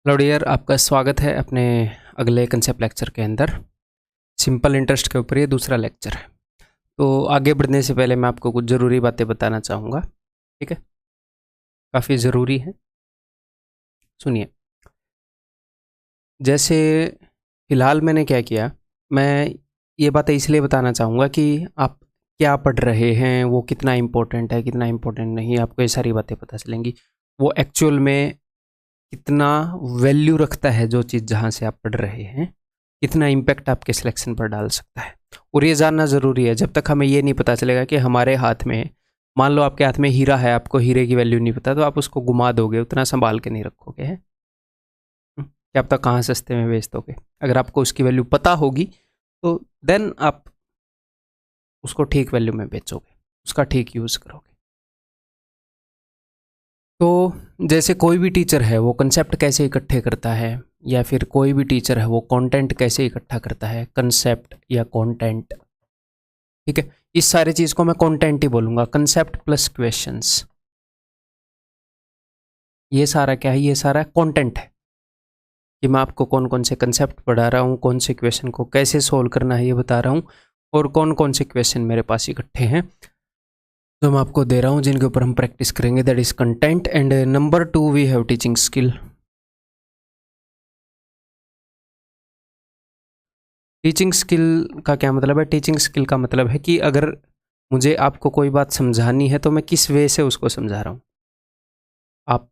Hello dear, आपका स्वागत है अपने अगले कंसेप्ट लेक्चर के अंदर। सिंपल इंटरेस्ट के ऊपर ये दूसरा लेक्चर है। तो आगे बढ़ने से पहले मैं आपको कुछ ज़रूरी बातें बताना चाहूँगा, ठीक है? काफ़ी ज़रूरी है, सुनिए। जैसे फ़िलहाल मैंने क्या किया, मैं ये बातें इसलिए बताना चाहूँगा कि आप क्या पढ़ रहे हैं, वो कितना इम्पोर्टेंट है, कितना इम्पोर्टेंट नहीं, आपको ये सारी बातें पता चलेंगी। वो एक्चुअल में कितना वैल्यू रखता है जो चीज़ जहाँ से आप पढ़ रहे हैं, कितना इम्पैक्ट आपके सिलेक्शन पर डाल सकता है, और ये जानना ज़रूरी है। जब तक हमें ये नहीं पता चलेगा कि हमारे हाथ में, मान लो आपके हाथ में हीरा है, आपको हीरे की वैल्यू नहीं पता, तो आप उसको घुमा दोगे, उतना संभाल के नहीं रखोगे, है क्या पता कहाँ सस्ते में बेच दोगे। अगर आपको उसकी वैल्यू पता होगी तो देन आप उसको ठीक वैल्यू में बेचोगे, उसका ठीक यूज़ करोगे। तो जैसे कोई भी टीचर है वो कंसेप्ट कैसे इकट्ठे करता है, या फिर कोई भी टीचर है वो कंटेंट कैसे इकट्ठा करता है, कंसेप्ट या कंटेंट, ठीक है? इस सारे चीज़ को मैं कंटेंट ही बोलूँगा, कंसेप्ट प्लस क्वेश्चंस। ये सारा क्या है? ये सारा कंटेंट है कि मैं आपको कौन कौन से कंसेप्ट पढ़ा रहा हूँ, कौन से क्वेश्चन को कैसे सोल्व करना है ये बता रहा हूँ, और कौन कौन से क्वेश्चन मेरे पास इकट्ठे हैं जो मैं आपको दे रहा हूँ, जिनके ऊपर हम प्रैक्टिस करेंगे। That is content. And number 2 we have teaching skill. Teaching skill का क्या मतलब है? टीचिंग स्किल का मतलब है कि अगर मुझे आपको कोई बात समझानी है तो मैं किस वे से उसको समझा रहा हूँ। आप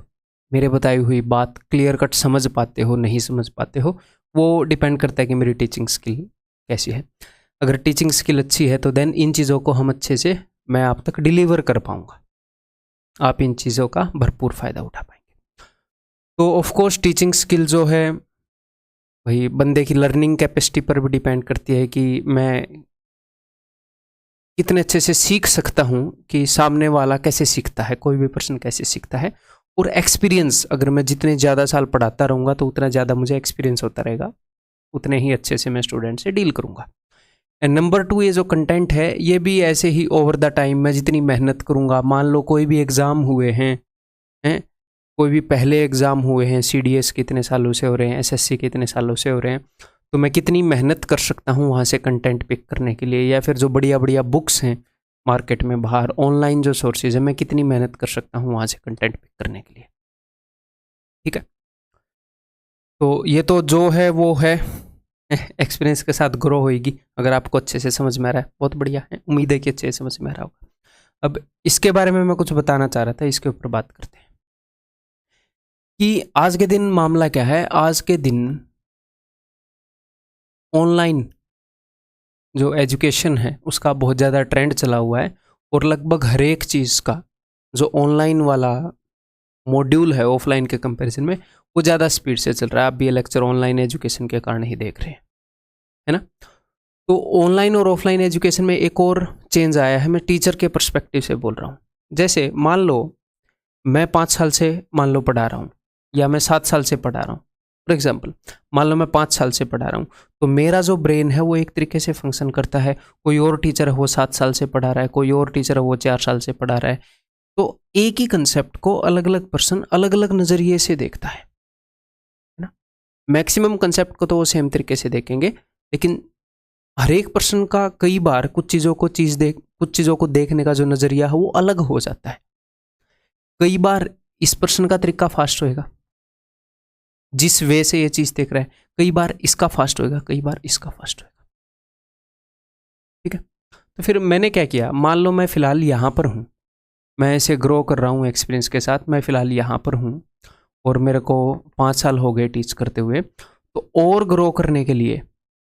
मेरे बताई हुई बात क्लियर कट समझ पाते हो, नहीं समझ पाते हो, वो डिपेंड करता है कि मेरी टीचिंग स्किल कैसी है। अगर टीचिंग स्किल अच्छी है तो देन इन चीज़ों को हम अच्छे से, मैं आप तक डिलीवर कर पाऊँगा, आप इन चीज़ों का भरपूर फ़ायदा उठा पाएंगे। तो ऑफ कोर्स टीचिंग स्किल जो है वही बंदे की लर्निंग कैपेसिटी पर भी डिपेंड करती है कि मैं कितने अच्छे से सीख सकता हूँ, कि सामने वाला कैसे सीखता है, कोई भी पर्सन कैसे सीखता है। और एक्सपीरियंस, अगर मैं जितने ज़्यादा साल पढ़ाता रहूँगा तो उतना ज़्यादा मुझे एक्सपीरियंस होता रहेगा, उतने ही अच्छे से मैं स्टूडेंट से डील करूँगा। एंड नंबर 2, ये जो कंटेंट है ये भी ऐसे ही ओवर द टाइम मैं जितनी मेहनत करूँगा, मान लो कोई भी एग्ज़ाम हुए हैं, कोई भी पहले एग्ज़ाम हुए हैं, CDS कितने सालों से हो रहे हैं, SSC कितने सालों से हो रहे हैं, तो मैं कितनी मेहनत कर सकता हूँ वहाँ से कंटेंट पिक करने के लिए, या फिर जो बढ़िया बढ़िया बुक्स हैं मार्केट में बाहर, ऑनलाइन जो सोर्सेज है, मैं कितनी मेहनत कर सकता हूँ वहाँ से कंटेंट पिक करने के लिए, ठीक है? तो ये तो जो है वो है, एक्सपीरियंस के साथ ग्रो होएगी। अगर आपको अच्छे से समझ में आ रहा है बहुत बढ़िया है, उम्मीद है कि अच्छे से समझ में आ रहा होगा। अब इसके बारे में मैं कुछ बताना चाह रहा था, इसके ऊपर बात करते हैं कि आज के दिन मामला क्या है। आज के दिन ऑनलाइन जो एजुकेशन है उसका बहुत ज़्यादा ट्रेंड चला हुआ है, और लगभग हर एक चीज़ का जो ऑनलाइन वाला मॉड्यूल है ऑफलाइन के कंपैरिजन में, वो ज़्यादा स्पीड से चल रहा है। आप भी ये लेक्चर ऑनलाइन एजुकेशन के कारण ही देख रहे हैं, है ना? तो ऑनलाइन और ऑफलाइन एजुकेशन में एक और चेंज आया है, मैं टीचर के पर्सपेक्टिव से बोल रहा हूँ। जैसे मान लो मैं 5 साल से मान लो पढ़ा रहा हूँ, या मैं 7 साल से पढ़ा रहा हूँ, फॉर एग्जाम्पल मान लो मैं 5 साल से पढ़ा रहा हूँ, तो मेरा जो ब्रेन है वो एक तरीके से फंक्शन करता है। कोई और टीचर है वो 7 साल से पढ़ा रहा है, कोई और टीचर है वो 4 साल से पढ़ा रहा है। तो एक ही कंसेप्ट को अलग अलग पर्सन अलग अलग नज़रिए से देखता है ना? मैक्सिमम कंसेप्ट को तो वो सेम तरीके से देखेंगे, लेकिन हर एक पर्सन का कई बार कुछ चीज़ों को देखने का जो नज़रिया है वो अलग हो जाता है। कई बार इस पर्सन का तरीका फास्ट होएगा, जिस वे से ये चीज़ देख रहा है, कई बार इसका फास्ट होएगा, कई बार इसका फास्ट होएगा, ठीक है? तो फिर मैंने क्या किया, मान लो मैं फ़िलहाल यहाँ पर हूँ, मैं ऐसे ग्रो कर रहा हूँ एक्सपीरियंस के साथ, मैं फ़िलहाल यहाँ पर हूँ और मेरे को 5 साल हो गए टीच करते हुए। तो और ग्रो करने के लिए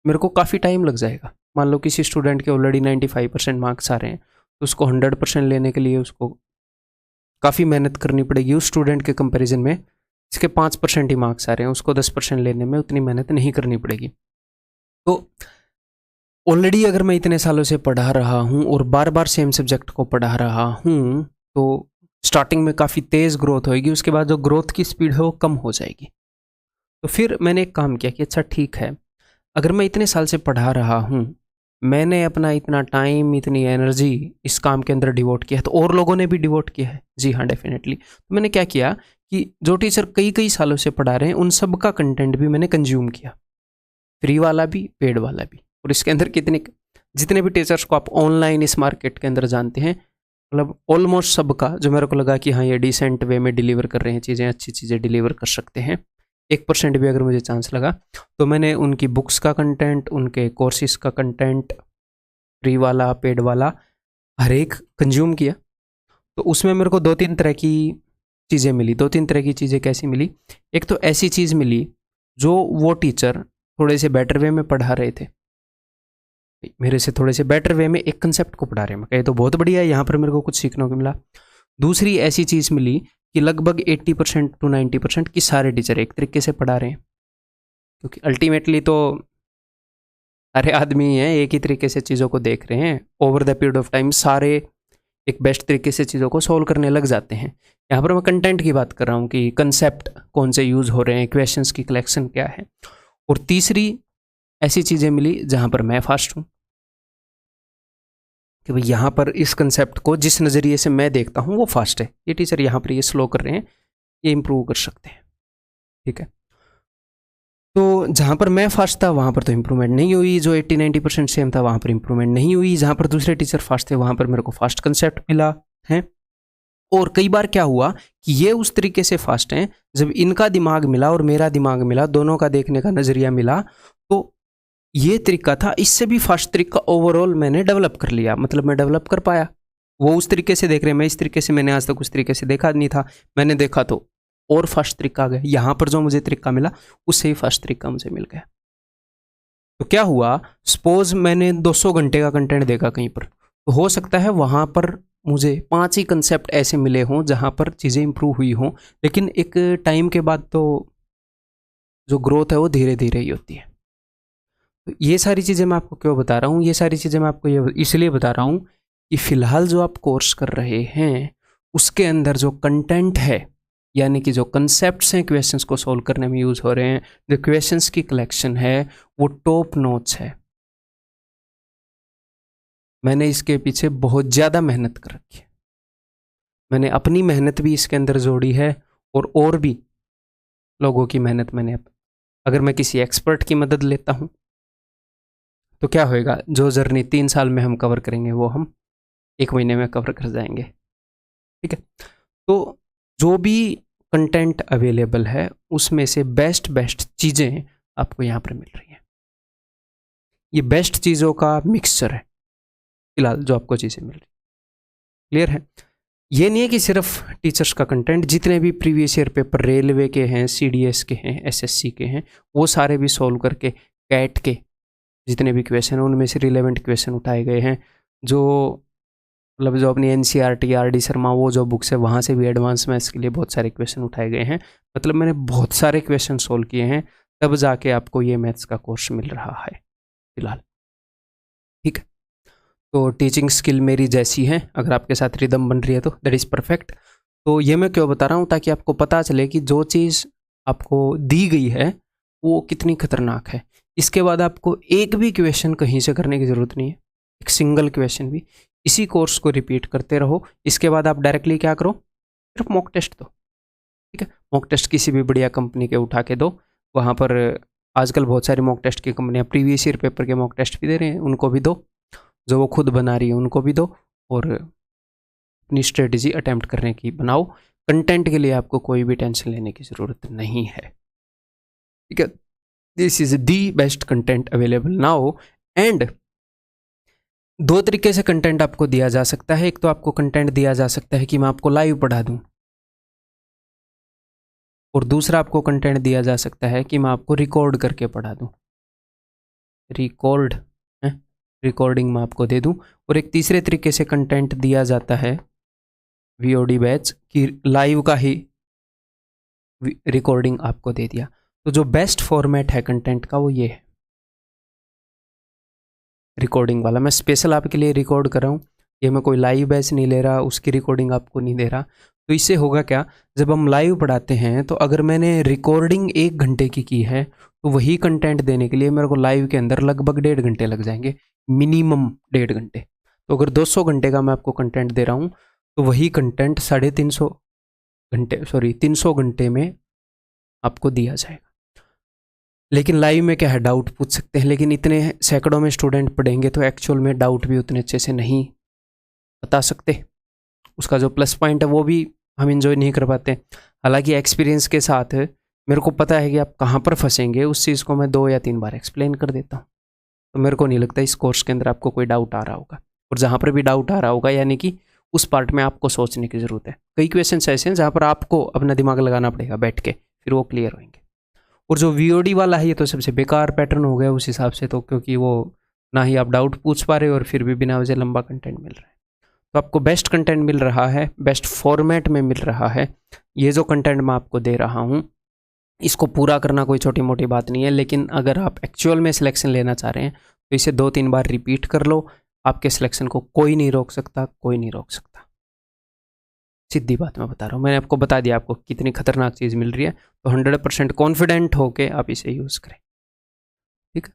मेरे को काफ़ी टाइम लग जाएगा। मान लो किसी स्टूडेंट के ऑलरेडी 95% मार्क्स आ रहे हैं, तो उसको 100% लेने के लिए उसको काफ़ी मेहनत करनी पड़ेगी। उस स्टूडेंट के कंपैरिजन में इसके 5% ही मार्क्स आ रहे हैं, उसको 10% लेने में उतनी मेहनत नहीं करनी पड़ेगी। तो ऑलरेडी अगर मैं इतने सालों से पढ़ा रहा हूँ और बार बार सेम सब्जेक्ट को पढ़ा रहा हूँ, तो स्टार्टिंग में काफ़ी तेज़ ग्रोथ होएगी, उसके बाद जो ग्रोथ की स्पीड है वो कम हो जाएगी। तो फिर मैंने एक काम किया कि अच्छा ठीक है, अगर मैं इतने साल से पढ़ा रहा हूँ, मैंने अपना इतना टाइम, इतनी एनर्जी इस काम के अंदर डिवोट किया है, तो और लोगों ने भी डिवोट किया है। जी हाँ, डेफिनेटली। तो मैंने क्या किया कि जो टीचर कई कई सालों से पढ़ा रहे हैं उन सब का कंटेंट भी मैंने कंज्यूम किया, फ्री वाला भी, पेड वाला भी। और इसके अंदर जितने भी टीचर्स को आप ऑनलाइन इस मार्केट के अंदर जानते हैं, मतलब ऑलमोस्ट सबका जो मेरे को लगा कि हाँ ये डिसेंट वे में डिलीवर कर रहे हैं चीज़ें, अच्छी चीज़ें डिलीवर कर सकते हैं, 1% भी अगर मुझे चांस लगा तो मैंने उनकी बुक्स का कंटेंट, उनके कोर्सेज का कंटेंट, फ्री वाला, पेड वाला, हर एक कंज्यूम किया। तो उसमें मेरे को 2-3 तरह की चीज़ें मिली। 2-3 तरह की चीज़ें कैसी मिली? एक तो ऐसी चीज़ मिली जो वो टीचर थोड़े से बेटर वे में पढ़ा रहे थे, मेरे से थोड़े से बेटर वे में एक कंसेप्ट को पढ़ा रहे हैं। मैं कहे तो बहुत बढ़िया है, यहाँ पर मेरे को कुछ सीखने को मिला। दूसरी ऐसी चीज़ मिली कि लगभग 80% to 90% की सारे टीचर एक तरीके से पढ़ा रहे हैं, क्योंकि अल्टीमेटली तो सारे आदमी ही हैं, एक ही तरीके से चीज़ों को देख रहे हैं। Over the period of time सारे एक बेस्ट तरीके से चीज़ों को सॉल्व करने लग जाते हैं। यहाँ पर मैं कंटेंट की बात कर रहा हूँ कि कंसेप्ट कौन से यूज़ हो रहे हैं, क्वेश्चंस की कलेक्शन क्या है। और तीसरी ऐसी चीज़ें मिली जहाँ पर मैं फास्ट हूँ, कि भाई यहाँ पर इस कंसेप्ट को जिस नज़रिए से मैं देखता हूँ वो फास्ट है, ये टीचर यहाँ पर ये स्लो कर रहे हैं, ये इम्प्रूव कर सकते हैं। ठीक है, तो जहाँ पर मैं फास्ट था वहाँ पर तो इम्प्रूवमेंट नहीं हुई, जो 80-90% सेम था वहाँ पर इम्प्रूवमेंट नहीं हुई। जहाँ पर दूसरे टीचर फास्ट थे वहाँ पर मेरे को फास्ट कंसेप्ट मिला है। और कई बार क्या हुआ कि ये उस तरीके से फास्ट हैं, जब इनका दिमाग मिला और मेरा दिमाग मिला, दोनों का देखने का नज़रिया मिला, तो ये तरीका था, इससे भी फास्ट तरीका ओवरऑल मैंने डेवलप कर लिया, मतलब मैं डेवलप कर पाया। वो उस तरीके से देख रहे हैं, मैं इस तरीके से, मैंने आज तक उस तरीके से देखा नहीं था, मैंने देखा तो और फास्ट तरीका आ गया। यहाँ पर जो मुझे तरीका मिला उससे ही फास्ट तरीका मुझे मिल गया। तो क्या हुआ, सपोज मैंने 200 घंटे का कंटेंट देखा कहीं पर, तो हो सकता है वहाँ पर मुझे 5 ही कंसेप्ट ऐसे मिले हों जहाँ पर चीज़ें इंप्रूव हुई हों, लेकिन एक टाइम के बाद तो जो ग्रोथ है वो धीरे धीरे ही होती है। तो ये सारी चीज़ें मैं आपको क्यों बता रहा हूँ, ये सारी चीज़ें मैं आपको ये इसलिए बता रहा हूँ कि फ़िलहाल जो आप कोर्स कर रहे हैं उसके अंदर जो कंटेंट है, यानी कि जो कंसेप्ट्स हैं क्वेश्चंस को सॉल्व करने में यूज़ हो रहे हैं, जो क्वेश्चंस की कलेक्शन है वो टॉप नॉच है। मैंने इसके पीछे बहुत ज़्यादा मेहनत कर रखी है, मैंने अपनी मेहनत भी इसके अंदर जोड़ी है और भी लोगों की मेहनत मैंने, अगर मैं किसी एक्सपर्ट की मदद लेता हूँ तो क्या होएगा, जो जर्नी 3 साल में हम कवर करेंगे वो हम 1 महीने में कवर कर जाएंगे। ठीक है, तो जो भी कंटेंट अवेलेबल है उसमें से बेस्ट चीज़ें आपको यहाँ पर मिल रही हैं। ये बेस्ट चीज़ों का मिक्सचर है फिलहाल जो आपको चीज़ें मिल रही, क्लियर है। ये नहीं है कि सिर्फ टीचर्स का कंटेंट, जितने भी प्रीवियस ईयर पेपर रेलवे के हैं, CDS के हैं, SSC के हैं, वो सारे भी सॉल्व करके कैट के जितने भी क्वेश्चन हैं उनमें से रिलेवेंट क्वेश्चन उठाए गए हैं। जो मतलब जो अपनी NCERT RD शर्मा वो जो बुक्स है वहाँ से भी एडवांस मैथ्स के लिए बहुत सारे क्वेश्चन उठाए गए हैं। मतलब मैंने बहुत सारे क्वेश्चन सोल्व किए हैं, तब जाके आपको ये मैथ्स का कोर्स मिल रहा है फिलहाल। ठीक है, तो टीचिंग स्किल मेरी जैसी है, अगर आपके साथ रिदम बन रही है तो दैट इज़ परफेक्ट। तो ये मैं क्यों बता रहा हूँ, ताकि आपको पता चले कि जो चीज़ आपको दी गई है वो कितनी खतरनाक है। इसके बाद आपको एक भी क्वेश्चन कहीं से करने की ज़रूरत नहीं है, एक सिंगल क्वेश्चन भी। इसी कोर्स को रिपीट करते रहो, इसके बाद आप डायरेक्टली क्या करो, सिर्फ मॉक टेस्ट दो। ठीक है, मॉक टेस्ट किसी भी बढ़िया कंपनी के उठा के दो, वहाँ पर आजकल बहुत सारी मॉक टेस्ट की कंपनियाँ प्रीवियस ईयर पेपर के मॉक टेस्ट भी दे रहे हैं, उनको भी दो। जो वो खुद बना रही है उनको भी दो, और अपनी स्ट्रेटजी अटेम्प्ट करने की बनाओ। कंटेंट के लिए आपको कोई भी टेंशन लेने की ज़रूरत नहीं है। ठीक है, this is the best content available now. And 2 तरीके से कंटेंट आपको दिया जा सकता है। एक तो आपको कंटेंट दिया जा सकता है कि मैं आपको लाइव पढ़ा दूं, और दूसरा आपको कंटेंट दिया जा सकता है कि मैं आपको रिकॉर्ड करके पढ़ा दूं, रिकॉर्डिंग मैं आपको दे दूं। और एक तीसरे तरीके से कंटेंट दिया जाता है VOD बैच की लाइव का ही रिकॉर्डिंग आपको दे दिया। तो जो बेस्ट फॉर्मेट है कंटेंट का वो ये है, रिकॉर्डिंग वाला। मैं स्पेशल आपके लिए रिकॉर्ड कर रहा हूँ, ये मैं कोई लाइव बैच नहीं ले रहा, उसकी रिकॉर्डिंग आपको नहीं दे रहा। तो इससे होगा क्या, जब हम लाइव पढ़ाते हैं तो अगर मैंने रिकॉर्डिंग 1 घंटे की है तो वही कंटेंट देने के लिए मेरे को लाइव के अंदर लगभग 1.5 घंटे लग जाएंगे, मिनिमम 1.5 घंटे। तो अगर 200 घंटे का मैं आपको कंटेंट दे रहा हूँ तो वही कंटेंट 350 घंटे 300 घंटे में आपको दिया जाएगा। लेकिन लाइव में क्या है, डाउट पूछ सकते हैं, लेकिन इतने सैकड़ों में स्टूडेंट पढ़ेंगे तो एक्चुअल में डाउट भी उतने अच्छे से नहीं बता सकते। उसका जो प्लस पॉइंट है वो भी हम इंजॉय नहीं कर पाते। हालांकि एक्सपीरियंस के साथ मेरे को पता है कि आप कहाँ पर फंसेंगे, उस चीज़ को मैं 2 या 3 बार एक्सप्लेन कर देता हूँ। तो मेरे को नहीं लगता इस कोर्स के अंदर आपको कोई डाउट आ रहा होगा। और जहाँ पर भी डाउट आ रहा होगा यानी कि उस पार्ट में आपको सोचने की ज़रूरत है। कई क्वेश्चन ऐसे हैं जहाँ पर आपको अपना दिमाग लगाना पड़ेगा बैठ के, फिर वो क्लियर होंगे। और जो वीओडी वाला है ये तो सबसे बेकार पैटर्न हो गया उस हिसाब से, तो क्योंकि वो ना ही आप डाउट पूछ पा रहे हो और फिर भी बिना वजह लंबा कंटेंट मिल रहा है। तो आपको बेस्ट कंटेंट मिल रहा है, बेस्ट फॉर्मेट में मिल रहा है। ये जो कंटेंट मैं आपको दे रहा हूँ इसको पूरा करना कोई छोटी मोटी बात नहीं है, लेकिन अगर आप एक्चुअल में सिलेक्शन लेना चाह रहे हैं तो इसे 2-3 बार रिपीट कर लो। आपके सिलेक्शन को कोई नहीं रोक सकता, कोई नहीं रोक सकता। सीधी बात मैं बता रहा हूँ, मैंने आपको बता दिया आपको कितनी खतरनाक चीज़ मिल रही है, तो 100% कॉन्फिडेंट होके आप इसे यूज़ करें। ठीक है,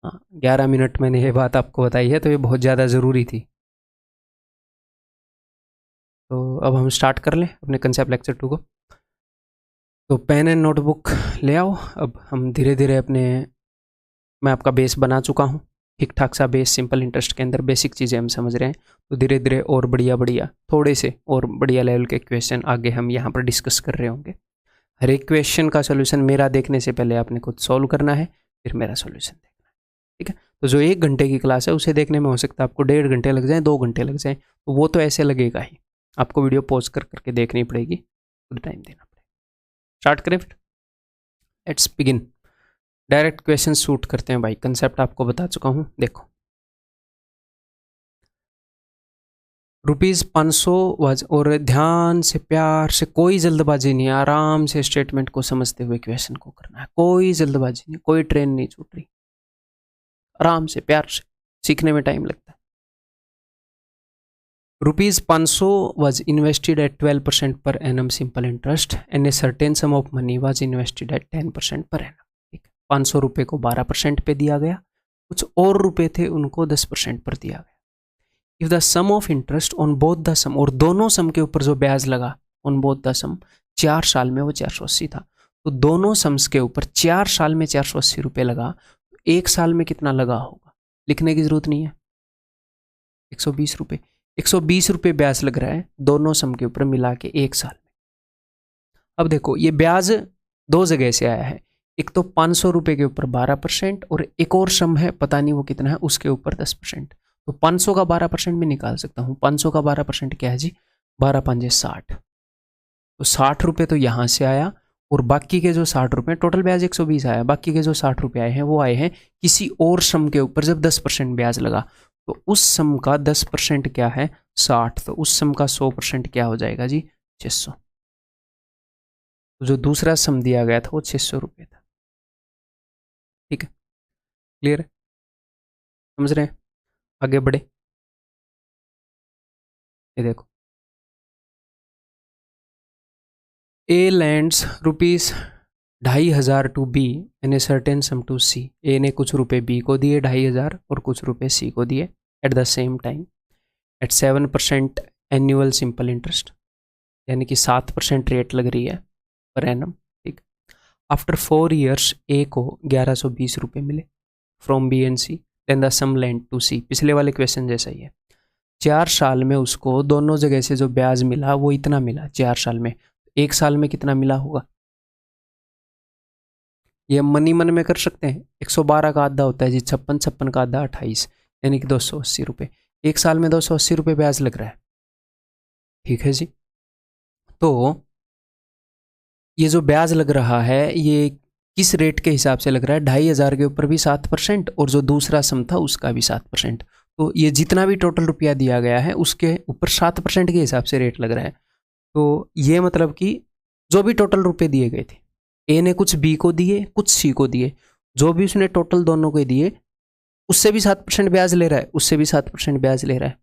हाँ 11 मिनट मैंने ये बात आपको बताई है तो ये बहुत ज़्यादा ज़रूरी थी। तो अब हम स्टार्ट कर लें अपने कंसेप्ट लेक्चर 2 को। तो पेन एंड नोटबुक ले आओ। अब हम धीरे धीरे अपने, मैं आपका बेस बना चुका हूँ, ठीक ठाक सा बेस। सिंपल इंटरेस्ट के अंदर बेसिक चीज़ें हम समझ रहे हैं, तो धीरे धीरे और बढ़िया थोड़े से और बढ़िया लेवल के क्वेश्चन आगे हम यहाँ पर डिस्कस कर रहे होंगे। हर एक क्वेश्चन का सोल्यूशन मेरा देखने से पहले आपने खुद सॉल्व करना है, फिर मेरा सोल्यूशन देखना है। ठीक है, तो जो 1 घंटे की क्लास है उसे देखने में हो सकता है आपको 1.5 घंटे लग जाए, 2 घंटे लग जाए, तो वो तो ऐसे लगेगा ही। आपको वीडियो पॉज करके देखनी पड़ेगी, खुद टाइम देना पड़ेगा। स्टार्ट करें फिर, let's begin. Direct question shoot करते हैं भाई। कंसेप्ट आपको बता चुका हूँ, देखो। ₹500 वाज, और ध्यान से प्यार से, कोई जल्दबाजी नहीं, आराम से स्टेटमेंट को समझते हुए क्वेश्चन को करना है। कोई जल्दबाजी नहीं, कोई ट्रेन नहीं छूट रही, आराम से प्यार से, सीखने में टाइम लगता है। ₹500 was invested at 12% per annum simple interest and a certain sum of money was invested at 10% per annum। ठीक है, 500 रुपये को 12% पे दिया गया, कुछ और रुपए थे उनको 10% पर दिया गया। If the sum of interest on both the sum, और दोनों सम के ऊपर जो ब्याज लगा ऑन बोथ द सम, 4 साल में वो 480 था, तो दोनों सम्स के ऊपर 4 साल में 480 रुपये लगा, 1 साल में कितना लगा होगा लिखने की जरूरत नहीं है। 120 रुपये, 120 रुपये ब्याज लग रहा है दोनों सम के ऊपर मिला के 1 साल में। अब देखो ये ब्याज 2 जगह से आया है, एक तो 500 रुपये के ऊपर 12% और एक और सम है पता नहीं वो कितना है उसके ऊपर 10%। तो 500 का 12% में निकाल सकता हूँ। 500 का 12% क्या है जी, 12 5 60, तो 60 रुपये तो यहाँ से आया, और बाकी के जो 60 रुपये, टोटल ब्याज 120 आया, बाकी के जो 60 रुपये आए हैं वो आए हैं किसी और सम के ऊपर जब 10% ब्याज लगा, तो उस सम का 10% क्या है 60, तो उस सम का 100% क्या हो जाएगा जी 600। तो जो दूसरा सम दिया गया था वो 600 रुपये था। ठीक है, क्लियर है, समझ रहे हैं, आगे बढ़े। ये देखो, A lends ₹2,500 to B and a certain sum to C. A ने कुछ रुपए बी को दिए 2,500 और कुछ रुपए सी को दिए at the same time at 7% annual simple interest, यानी कि 7% रेट लग रही है पर एनम। ठीक, आफ्टर 4 ईयर्स ए को 1120 रुपये मिले from B and C, then the sum lent to C. पिछले वाले क्वेश्चन जैसा ही है, 4 साल में उसको दोनों जगह से जो ब्याज मिला वो इतना मिला 4 साल में, 1 साल में कितना मिला होगा ये मनी मन में कर सकते हैं। 112 का आधा होता है जी 56, 56 का आधा 28, यानी कि 280 रुपये। 1 साल में 280 रुपये ब्याज लग रहा है। ठीक है जी, तो ये जो ब्याज लग रहा है ये किस रेट के हिसाब से लग रहा है, 2,500 के ऊपर भी 7% और जो दूसरा सम था उसका भी 7%। तो ये जितना भी टोटल रुपया दिया गया है उसके ऊपर 7% के हिसाब से रेट लग रहा है। तो ये मतलब कि जो भी टोटल रुपये दिए गए थे, ए ने कुछ बी को दिए कुछ सी को दिए, जो भी उसने टोटल दोनों को दिए उससे भी 7% ब्याज ले रहा है, उससे भी 7% ब्याज ले रहा है।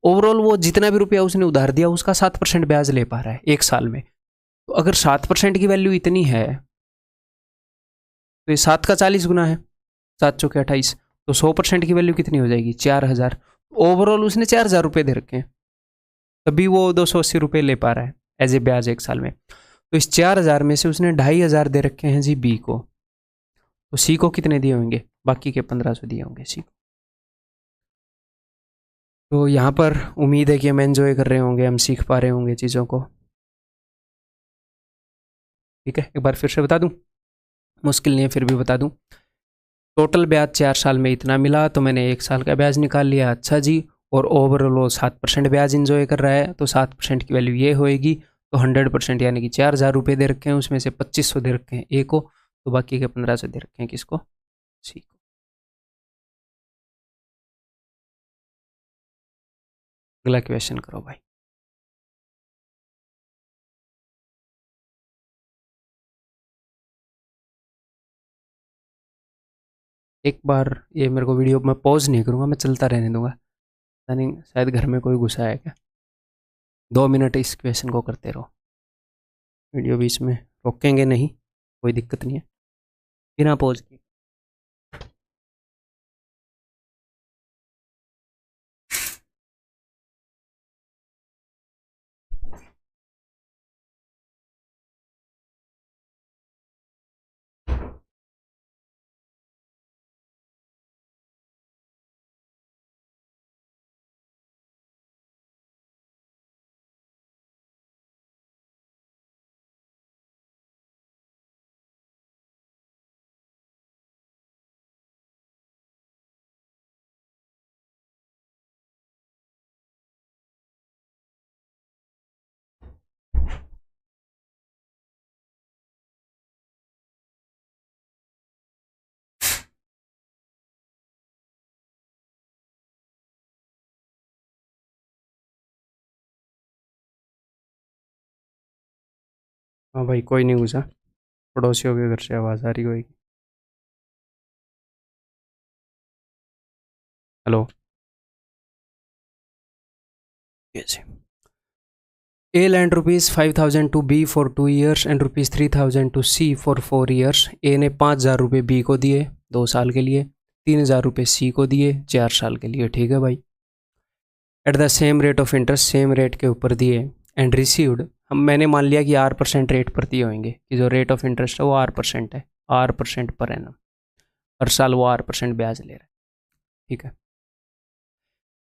ओवरऑल वो जितना भी रुपया उसने उधार दिया उसका 7% ब्याज ले पा रहा है 1 साल में। तो अगर 7% की वैल्यू इतनी है तो ये 7 का 40 गुना है, 7 चौके 28, तो 100% की वैल्यू कितनी हो जाएगी 4,000। ओवरऑल उसने 4,000 रुपये दे रखे हैं, तभी वो 280 रुपये ले पा रहा है एज ए ब्याज 1 साल में। तो इस 4,000 में से उसने 2,500 दे रखे हैं जी बी को, तो सी को कितने दिए होंगे, बाकी के 1,500 दिए होंगे सी को। तो यहाँ पर उम्मीद है कि हम एंजॉय कर रहे होंगे, हम सीख पा रहे होंगे चीज़ों को। ठीक है, एक बार फिर से बता दूं, मुश्किल नहीं है फिर भी बता दूं। टोटल ब्याज 4 साल में इतना मिला, तो मैंने 1 साल का ब्याज निकाल लिया। अच्छा जी, और ओवरऑल वो 7% ब्याज इंजॉय कर रहा है, तो 7% की वैल्यू ये होएगी। तो 100% यानी कि 4,000 रुपये दे रखे हैं, उसमें से 2,500 दे रखे हैं ए को, तो बाकी के 1,500 दे रखे हैं किसको, सी को। अगला क्वेश्चन करो भाई। एक बार ये मेरे को वीडियो मैं पॉज नहीं करूँगा, मैं चलता रहने दूंगा, पता नहीं शायद घर में कोई घुसा है क्या। 2 मिनट इस क्वेश्चन को करते रहो, वीडियो बीच में रोकेंगे नहीं, कोई दिक्कत नहीं है, बिना पॉज किए। हाँ भाई, कोई नहीं घुसा, पड़ोसियों के घर से आवाज़ आ रही होगी। हेलो, कैसे A lent ₹5,000 to B for 2 years and ₹3,000 to C for 4 years। A ने 5,000 रुपये B को दिए 2 साल के लिए, 3,000 रुपये C को दिए 4 साल के लिए। ठीक है भाई, eight the same rate of interest, same rate के ऊपर दिए, एंड रिसीव्ड, हम मैंने मान लिया कि R% रेट पर दिए होंगे, कि जो रेट ऑफ इंटरेस्ट है वो R% है, R% पर एनम, हर साल वो R% ब्याज ले रहा है। ठीक है,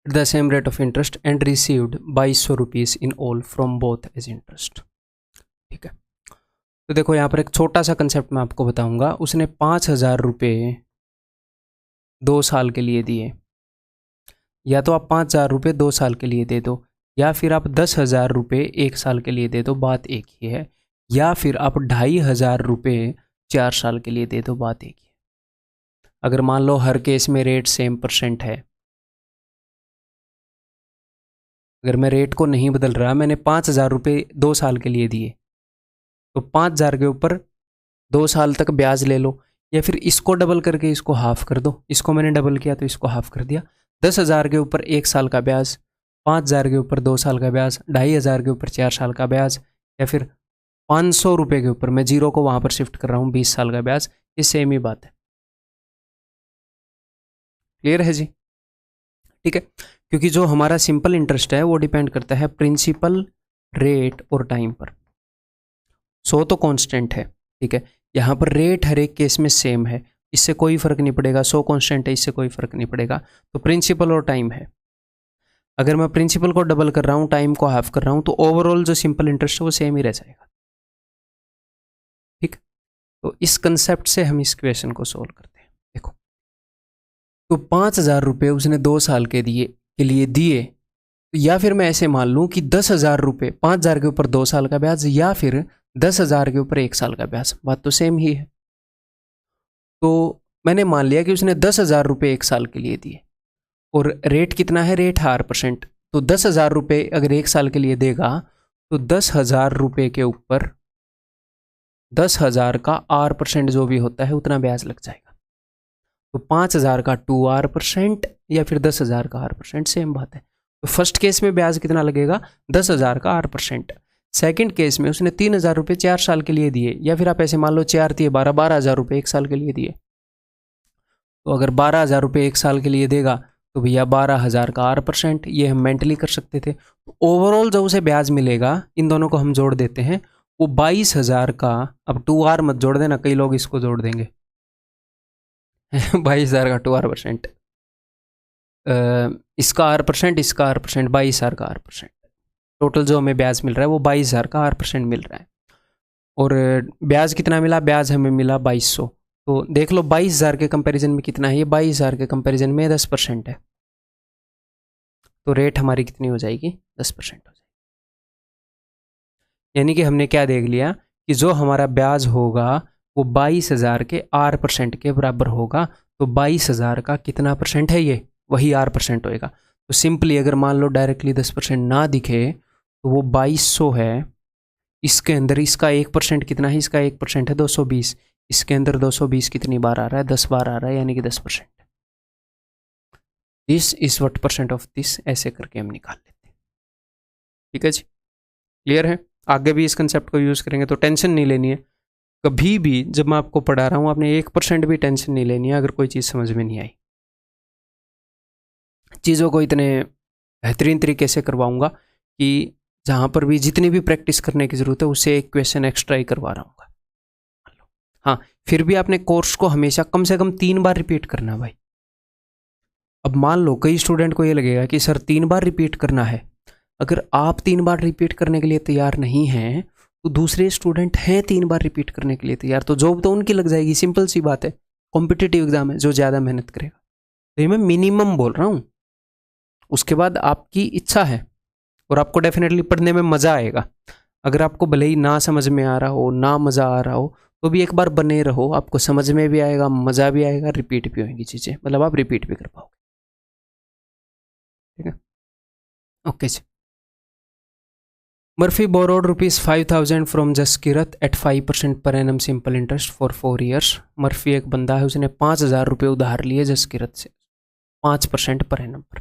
at the same rate of interest and received 2,200 rupees in all from both as interest। ठीक है, तो देखो यहाँ पर एक छोटा सा कंसेप्ट मैं आपको बताऊंगा। उसने 5,000 रुपये 2 साल के लिए दिए, या तो आप 5,000 रुपये 2 साल के लिए दे दो, या फिर आप 10,000 रुपये 1 साल के लिए दे दो, बात एक ही है, या फिर आप 2,500 रुपये 4 साल के लिए दे दो, बात एक ही है। अगर मान लो हर केस में रेट सेम % है, अगर मैं रेट को नहीं बदल रहा, मैंने 5,000 रुपये 2 साल के लिए दिए, तो 5,000 के ऊपर 2 साल तक ब्याज ले लो, या फिर इसको डबल करके इसको हाफ कर दो। इसको मैंने डबल किया तो इसको हाफ कर दिया। 10,000 के ऊपर 1 साल का ब्याज, 5,000 के ऊपर 2 साल का ब्याज, 2,500 के ऊपर 4 साल का ब्याज, या फिर 500 रुपये के ऊपर, मैं जीरो को वहाँ पर शिफ्ट कर रहा हूँ, 20 साल का ब्याज। ये सेम ही बात है। क्लियर है जी? ठीक है, क्योंकि जो हमारा सिंपल इंटरेस्ट है वो डिपेंड करता है प्रिंसिपल, रेट और टाइम पर। सो तो कांस्टेंट है, ठीक है, यहाँ पर रेट हर एक केस में सेम है, इससे कोई फर्क नहीं पड़ेगा। सो कांस्टेंट है, इससे कोई फर्क नहीं पड़ेगा। तो प्रिंसिपल और टाइम है, अगर मैं प्रिंसिपल को डबल कर रहा हूँ, टाइम को हाफ कर रहा हूँ, तो ओवरऑल जो सिंपल इंटरेस्ट है वो सेम ही रह जाएगा। ठीक, तो इस कंसेप्ट से हम इस क्वेश्चन को सोल्व करते हैं। देखो, तो 5,000 रुपये उसने 2 साल के लिए दिए, तो या फिर मैं ऐसे मान लूँ कि 10,000 रुपये, 5,000 के ऊपर 2 साल का ब्याज, या फिर 10,000 के ऊपर 1 साल का ब्याज, बात तो सेम ही है। तो मैंने मान लिया कि उसने 10,000 रुपये 1 साल के लिए दिए, और रेट कितना है, रेट है R%। तो 10,000 रुपये अगर 1 साल के लिए देगा, तो 10,000 रुपये के ऊपर 10,000 का R% जो भी होता है उतना ब्याज लग जाएगा। तो 5,000 का 2R%, या फिर 10,000 का R%, सेम बात है। तो फर्स्ट केस में ब्याज कितना लगेगा, 10,000 का R%। सेकंड केस में उसने 3,000 रुपये 4 साल के लिए दिए, या फिर आप ऐसे मान लो 4 दिए 12,000 रुपये 1 साल के लिए दिए। तो अगर 12,000 रुपये 1 साल के लिए देगा, तो भैया 12,000 का R%, ये हम मेंटली कर सकते थे। ओवरऑल जो उसे ब्याज मिलेगा, इन दोनों को हम जोड़ देते हैं, वो 22,000 का, अब 2R मत जोड़ देना, कई लोग इसको जोड़ देंगे 22,000 का 2R%, इसका R%, इसका R%, 22,000 का R%, टोटल जो हमें ब्याज मिल रहा है वो 22,000 का R% मिल रहा है। और ब्याज कितना मिला, ब्याज हमें मिला 2200। तो देख लो 22,000 के कंपैरिजन में कितना है, ये 22,000 के कंपैरिजन में 10% है, तो रेट हमारी कितनी हो जाएगी, 10% हो जाएगी। यानी कि हमने क्या देख लिया कि जो हमारा ब्याज होगा वो 22,000 के R% के बराबर होगा। तो 22,000 का कितना परसेंट है, ये वही R% होएगा। तो सिंपली अगर मान लो डायरेक्टली 10% ना दिखे तो वो 2200 है, इसके अंदर इसका 1% कितना है, इसका 1% है 220, इसके अंदर 220 कितनी बार आ रहा है, 10 बार आ रहा है, यानी कि 10%। This is what percent of this, ऐसे करके हम निकाल लेते हैं। ठीक है जी, क्लियर है। आगे भी इस कंसेप्ट को यूज करेंगे, तो टेंशन नहीं लेनी है। कभी भी जब मैं आपको पढ़ा रहा हूं, आपने 1% भी टेंशन नहीं लेनी है अगर कोई चीज़ समझ में नहीं आई। चीज़ों को इतने बेहतरीन तरीके से करवाऊंगा कि जहाँ पर भी जितनी भी प्रैक्टिस करने की ज़रूरत है उससे एक क्वेश्चन एक्स्ट्रा ही करवा रहा हूँ। हाँ, फिर भी आपने कोर्स को हमेशा कम से कम 3 बार रिपीट करना भाई। अब मान लो कई स्टूडेंट को ये लगेगा कि सर 3 बार रिपीट करना है। अगर आप 3 बार रिपीट करने के लिए तैयार नहीं हैं तो दूसरे स्टूडेंट हैं 3 बार रिपीट करने के लिए तैयार, तो जॉब तो उनकी लग जाएगी। सिंपल सी बात है, कॉम्पिटिटिव एग्जाम है, जो ज़्यादा मेहनत करेगा। तो ये मैं मिनिमम बोल रहा हूँ, उसके बाद आपकी इच्छा है और आपको डेफिनेटली पढ़ने में मज़ा आएगा। अगर आपको भले ही ना समझ में आ रहा हो, ना मज़ा आ रहा हो, तो भी एक बार बने रहो, आपको समझ में भी आएगा, मज़ा भी आएगा, रिपीट भी होंगी चीज़ें, मतलब आप रिपीट भी कर पाओगे। ठीक है, okay ji. Murphy borrowed rupees 5,000 from Jaskirat at 5% per annum simple interest for 4 years. Murphy एक बंदा है, उसने 5,000 रुपये उधार लिए जसकिरत से 5% पर एनम पर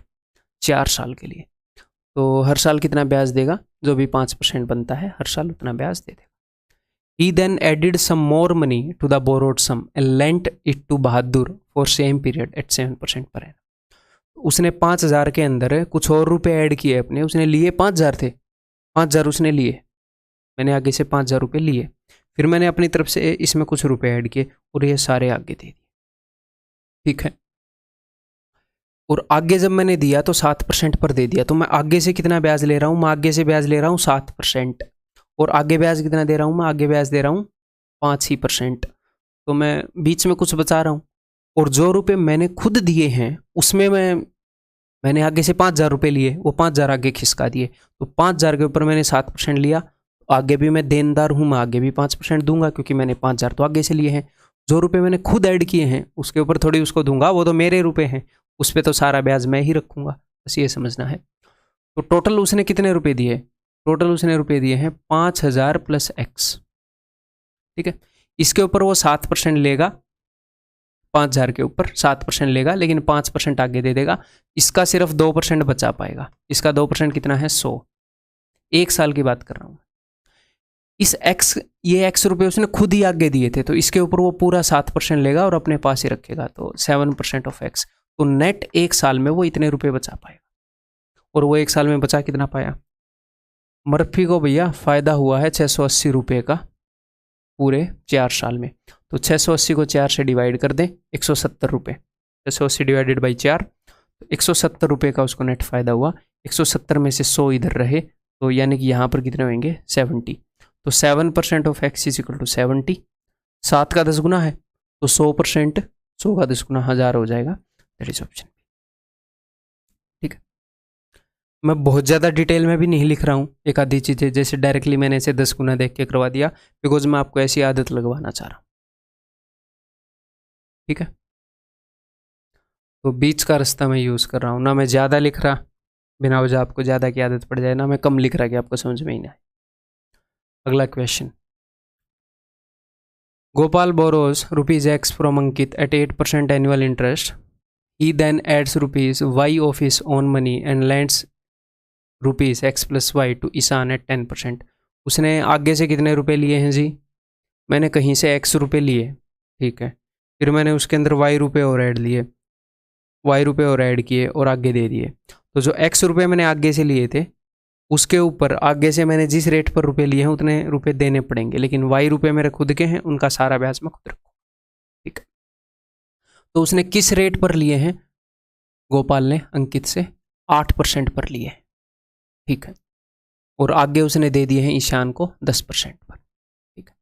4 साल के लिए। तो हर साल कितना ब्याज देगा, जो भी 5% बनता है हर साल उतना ब्याज दे देगा। He then added some more money to the borrowed sum and lent it to Bahadur for same period at 7% per annum. उसने 5,000 के अंदर कुछ और रुपए ऐड किए अपने, उसने लिए 5,000 थे, 5,000 उसने लिए, मैंने आगे से 5,000 रुपये लिए, फिर मैंने अपनी तरफ से इसमें कुछ रुपए ऐड किए और ये सारे आगे दे दिए। ठीक है, और आगे जब मैंने दिया तो 7% पर दे दिया, तो मैं आगे से कितना ब्याज ले रहा हूँ, मैं आगे से ब्याज ले रहा हूँ 7%, और आगे ब्याज कितना दे रहा हूँ, मैं आगे ब्याज दे रहा हूँ 5%। तो मैं बीच में कुछ बचा रहा हूँ, और जो रुपये मैंने खुद दिए हैं उसमें मैंने आगे से 5,000 रुपये लिए, वो 5,000 आगे खिसका दिए, तो 5,000 के ऊपर मैंने 7% लिया, आगे भी मैं देनदार हूँ, मैं आगे भी 5% दूंगा क्योंकि मैंने 5,000 तो आगे से लिए हैं। जो रुपये मैंने खुद ऐड किए हैं उसके ऊपर थोड़ी उसको दूंगा, वो तो मेरे रुपये हैं, उस पर तो सारा ब्याज मैं ही रखूँगा, बस ये समझना है। तो टोटल उसने कितने रुपये दिए, टोटल उसने रुपये दिए हैं 5,000 प्लस एक्स। ठीक है, इसके ऊपर वो 7% लेगा, 5,000 के ऊपर 7% लेगा, लेकिन 5% आगे दे देगा। इसका सिर्फ 2% बचा पाएगा, इसका 2% कितना है 100, 1 साल की बात कर रहा हूँ। इस ये x रुपये उसने खुद ही आगे दिए थे, तो इसके ऊपर वो पूरा 7% लेगा और अपने पास ही रखेगा, तो 7% ऑफ x। तो नेट 1 साल में वो इतने रुपए बचा पाएगा, और वो 1 साल में बचा कितना पाया, मर्फी को भैया फ़ायदा हुआ है 680 रुपये का पूरे 4 साल में। तो 680 को 4 से डिवाइड कर दें, 170 रुपये, 680 डिवाइडेड बाई 4, तो 170 रुपये का उसको नेट फ़ायदा हुआ। 170 में से 100 इधर रहे, तो यानी कि यहाँ पर कितने होंगे 70। तो 7% of x is equal to 70, 7 का 10 गुना है, तो 100%, 100 का 10 गुना 1000 हो जाएगा। That is option. ठीक है, मैं बहुत ज़्यादा डिटेल में भी नहीं लिख रहा हूँ, एक आधी चीज़ें जैसे डायरेक्टली मैंने इसे 10 गुना देख के करवा दिया, बिकॉज मैं आपको ऐसी आदत लगवाना चाह रहा हूँ। ठीक है, तो बीच का रास्ता मैं यूज़ कर रहा हूँ, ना मैं ज़्यादा लिख रहा बिना वजह आपको ज़्यादा की आदत पड़ जाए, ना मैं कम लिख रहा कि आपको समझ में ही ना आए। अगला question, Gopal borrows rupees X from Ankit at 8% annual interest. He then adds rupees Y of his own money and lends rupees X plus Y to Ishan at 10%. उसने आगे से कितने रुपए लिए हैं जी, मैंने कहीं से X रुपए लिए, ठीक है, फिर मैंने उसके अंदर Y रुपए और ऐड लिए, y रुपए और ऐड किए और आगे दे दिए। तो जो x रुपए मैंने आगे से लिए थे उसके ऊपर आगे से मैंने जिस रेट पर रुपए लिए हैं उतने रुपए देने पड़ेंगे, लेकिन y रुपए मेरे खुद के हैं, उनका सारा ब्याज मैं खुद रखूँ। ठीक है, तो उसने किस रेट पर लिए हैं? गोपाल ने अंकित से 8% पर लिए हैं। ठीक है, और आगे उसने दे दिए हैं ईशान को 10% पर। ठीक है,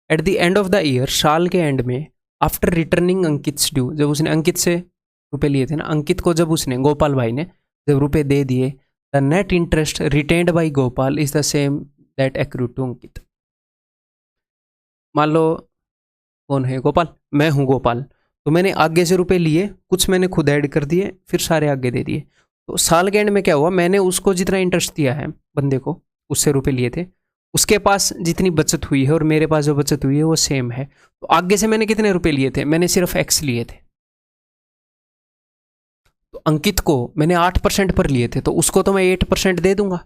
eight the end of the year, साल के एंड में, आफ्टर रिटर्निंग अंकित ड्यू, जब उसने अंकित से रुपए लिए थे ना, अंकित को जब उसने, गोपाल भाई ने जब रुपए दे दिए, the net interest retained by Gopal is the same that accrued to Ankit. मान लो कौन है गोपाल, मैं हूं गोपाल, तो मैंने आगे से रुपए लिए, कुछ मैंने खुद ऐड कर दिए, फिर सारे आगे दे दिए। तो साल के एंड में क्या हुआ, मैंने उसको जितना इंटरेस्ट दिया है बंदे को, उससे रुपए लिए थे, उसके पास जितनी बचत हुई है और मेरे पास जो बचत हुई है वो सेम है। तो आगे से मैंने कितने रुपए लिए थे? मैंने सिर्फ एक्स लिए थे। तो अंकित को मैंने 8% पर लिए थे, तो उसको तो मैं 8% दे दूंगा,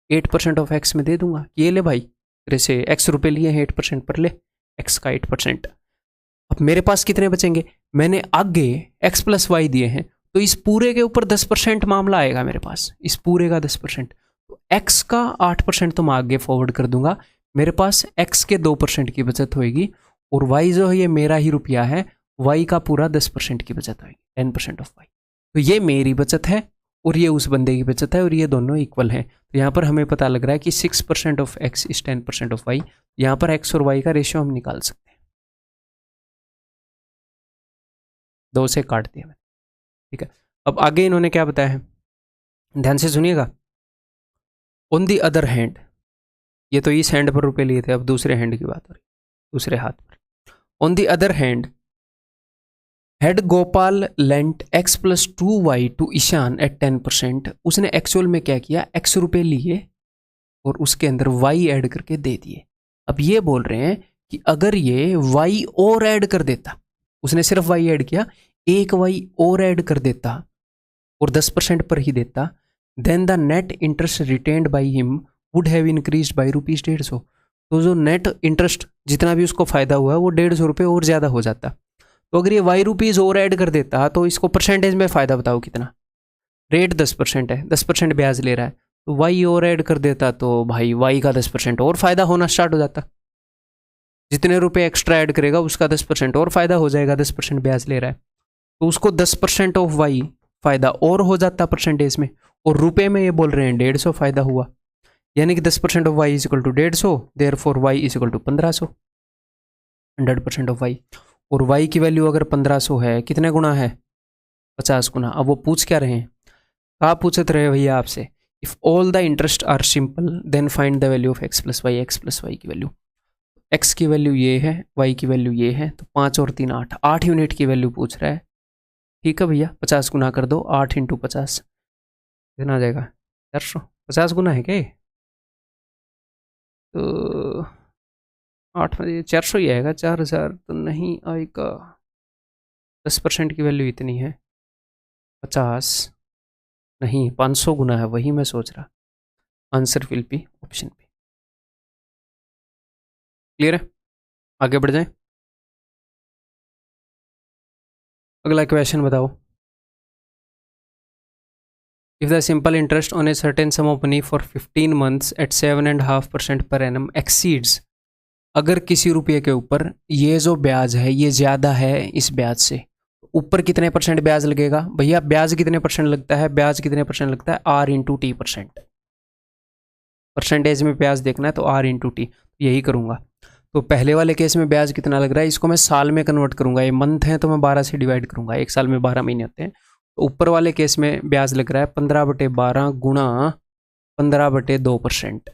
8% ऑफ एक्स में दे दूंगा। ये ले भाई, तेरे से एक्स रुपए लिए हैं 8% पर, ले एक्स का 8%। अब मेरे पास कितने बचेंगे? मैंने आगे एक्स प्लस वाई दिए हैं, तो इस पूरे के ऊपर 10% मामला आएगा मेरे पास, इस पूरे का 10%। तो एक्स का 8% तो मैं आगे फॉरवर्ड कर दूंगा, मेरे पास एक्स के 2% की बचत होगी, और वाई जो है ये मेरा ही रुपया है, वाई का पूरा 10% की बचत होगी, 10% ऑफ वाई। तो ये मेरी बचत है और ये उस बंदे की बचत है, और ये दोनों इक्वल हैं। तो यहाँ पर हमें पता लग रहा है कि 6% of x is 10% of y. यहाँ पर एक्स और वाई का रेशियो हम निकाल सकते हैं। 2 से काट दिया मैंने। ठीक है, अब आगे इन्होंने क्या बताया है, ध्यान से सुनिएगा। ऑन दी अदर हैंड, ये तो इस हैंड पर रुपए लिए थे, अब दूसरे हैंड की बात हो रही, दूसरे हाथ पर। On the other hand, had Gopal lent x plus 2y to Ishan at 10%, उसने एक्चुअल में क्या किया, एक्स रुपए लिए और उसके अंदर y ऐड करके दे दिए। अब ये बोल रहे हैं कि अगर ये y और ऐड कर देता, उसने सिर्फ y ऐड किया, एक y और ऐड कर देता और 10% पर ही देता, then the net interest retained by him would have increased by ₹150। तो जो नेट इंटरेस्ट जितना भी उसको फायदा हुआ है वो 150 रुपये और ज़्यादा हो जाता। तो अगर ये वाई रुपीज़ और ऐड कर देता तो इसको परसेंटेज में फ़ायदा बताओ कितना, रेट 10% है, 10% ब्याज ले रहा है, तो वाई और ऐड कर देता तो भाई वाई का 10% और फ़ायदा होना स्टार्ट हो जाता। जितने रुपए एक्स्ट्रा ऐड करेगा उसका 10% और फ़ायदा हो जाएगा, 10% ब्याज ले रहा है, तो उसको 10% ऑफ वाई फ़ायदा और हो जाता परसेंटेज में, और रुपए में ये बोल रहे हैं 150 फ़ायदा हुआ, यानी कि 10% of y is equal to 150, therefore y is equal to 1500, 100% of y. और y की वैल्यू अगर 1500 है, कितने गुना है, 50 गुना। अब वो पूछ क्या रहे हैं, कहाँ पूछते रहे भैया आपसे, if all the interest are simple then find the value of x plus y. X plus y की वैल्यू, x की वैल्यू ये है, y की वैल्यू ये है, तो 5 और 3 8, 8 यूनिट की वैल्यू पूछ रहा है। ठीक है भैया, 50 गुना कर दो, 8 इंटू 50 कितना आ जाएगा, 400। 50 गुना है क्या, तो 8 400 ही आएगा, 4000 तो नहीं आएगा। 10% की वैल्यू इतनी है, 50 नहीं 500 गुना है, वही मैं सोच रहा। Answer will be option B. Clear है, आगे बढ़ जाएं। अगला क्वेश्चन बताओ। If the simple interest on a certain sum of money for 15 months at 7.5% per annum exceeds, अगर किसी रुपये के ऊपर ये जो ब्याज है ये ज़्यादा है इस ब्याज से, ऊपर कितने परसेंट ब्याज लगेगा भैया, ब्याज कितने परसेंट लगता है, ब्याज कितने परसेंट लगता है, R into T percent. Percentage में ब्याज देखना है तो R इंटू टी, यही करूँगा। तो पहले वाले केस में ब्याज कितना लग रहा है, इसको मैं साल में कन्वर्ट करूँगा, ये मंथ है तो मैं 12 से डिवाइड करूँगा, एक साल में 12 महीने होते हैं। तो ऊपर वाले केस में ब्याज लग रहा है 15/12 गुणा 15/2%,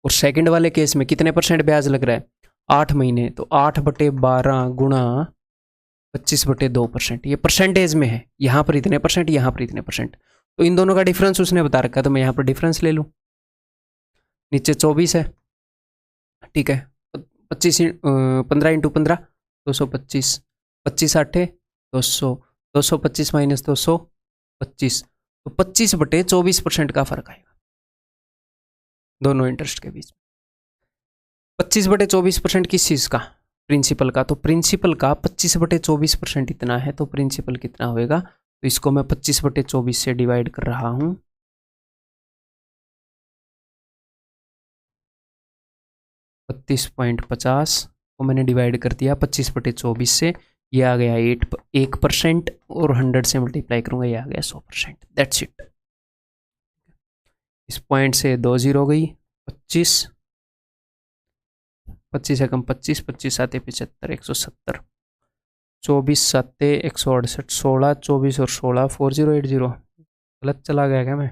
और सेकंड वाले केस में कितने परसेंट ब्याज लग रहा है, 8 महीने, तो 8/12 गुणा 25/2%। ये परसेंटेज में है, यहाँ पर इतने परसेंट, यहाँ पर इतने परसेंट, तो इन दोनों का डिफरेंस उसने बता रखा है, तो मैं यहाँ पर डिफरेंस ले लूँ। नीचे 24 है, ठीक है, 15 इंटू 15 225, 25 8 200, 225 माइनस 225, तो 25/24% का फर्क आएगा दोनों इंटरेस्ट के बीच। 25/24% किस चीज़ का, प्रिंसिपल का, तो प्रिंसिपल का 25/24% इतना है, तो प्रिंसिपल कितना होएगा तो इसको मैं 25/24 से डिवाइड कर रहा हूँ। 32.50 को मैंने डिवाइड कर दिया 25/24 से, ये आ गया 1%, और 100 से मल्टीप्लाई करूंगा, ये आ गया 100%। That's it. इस पॉइंट से 2 0 गई, 25, 25 एकम 25, 25 साते 75, 170, 24 साते 168, 16, 24 और 16 4080। गलत चला गया क्या मैं?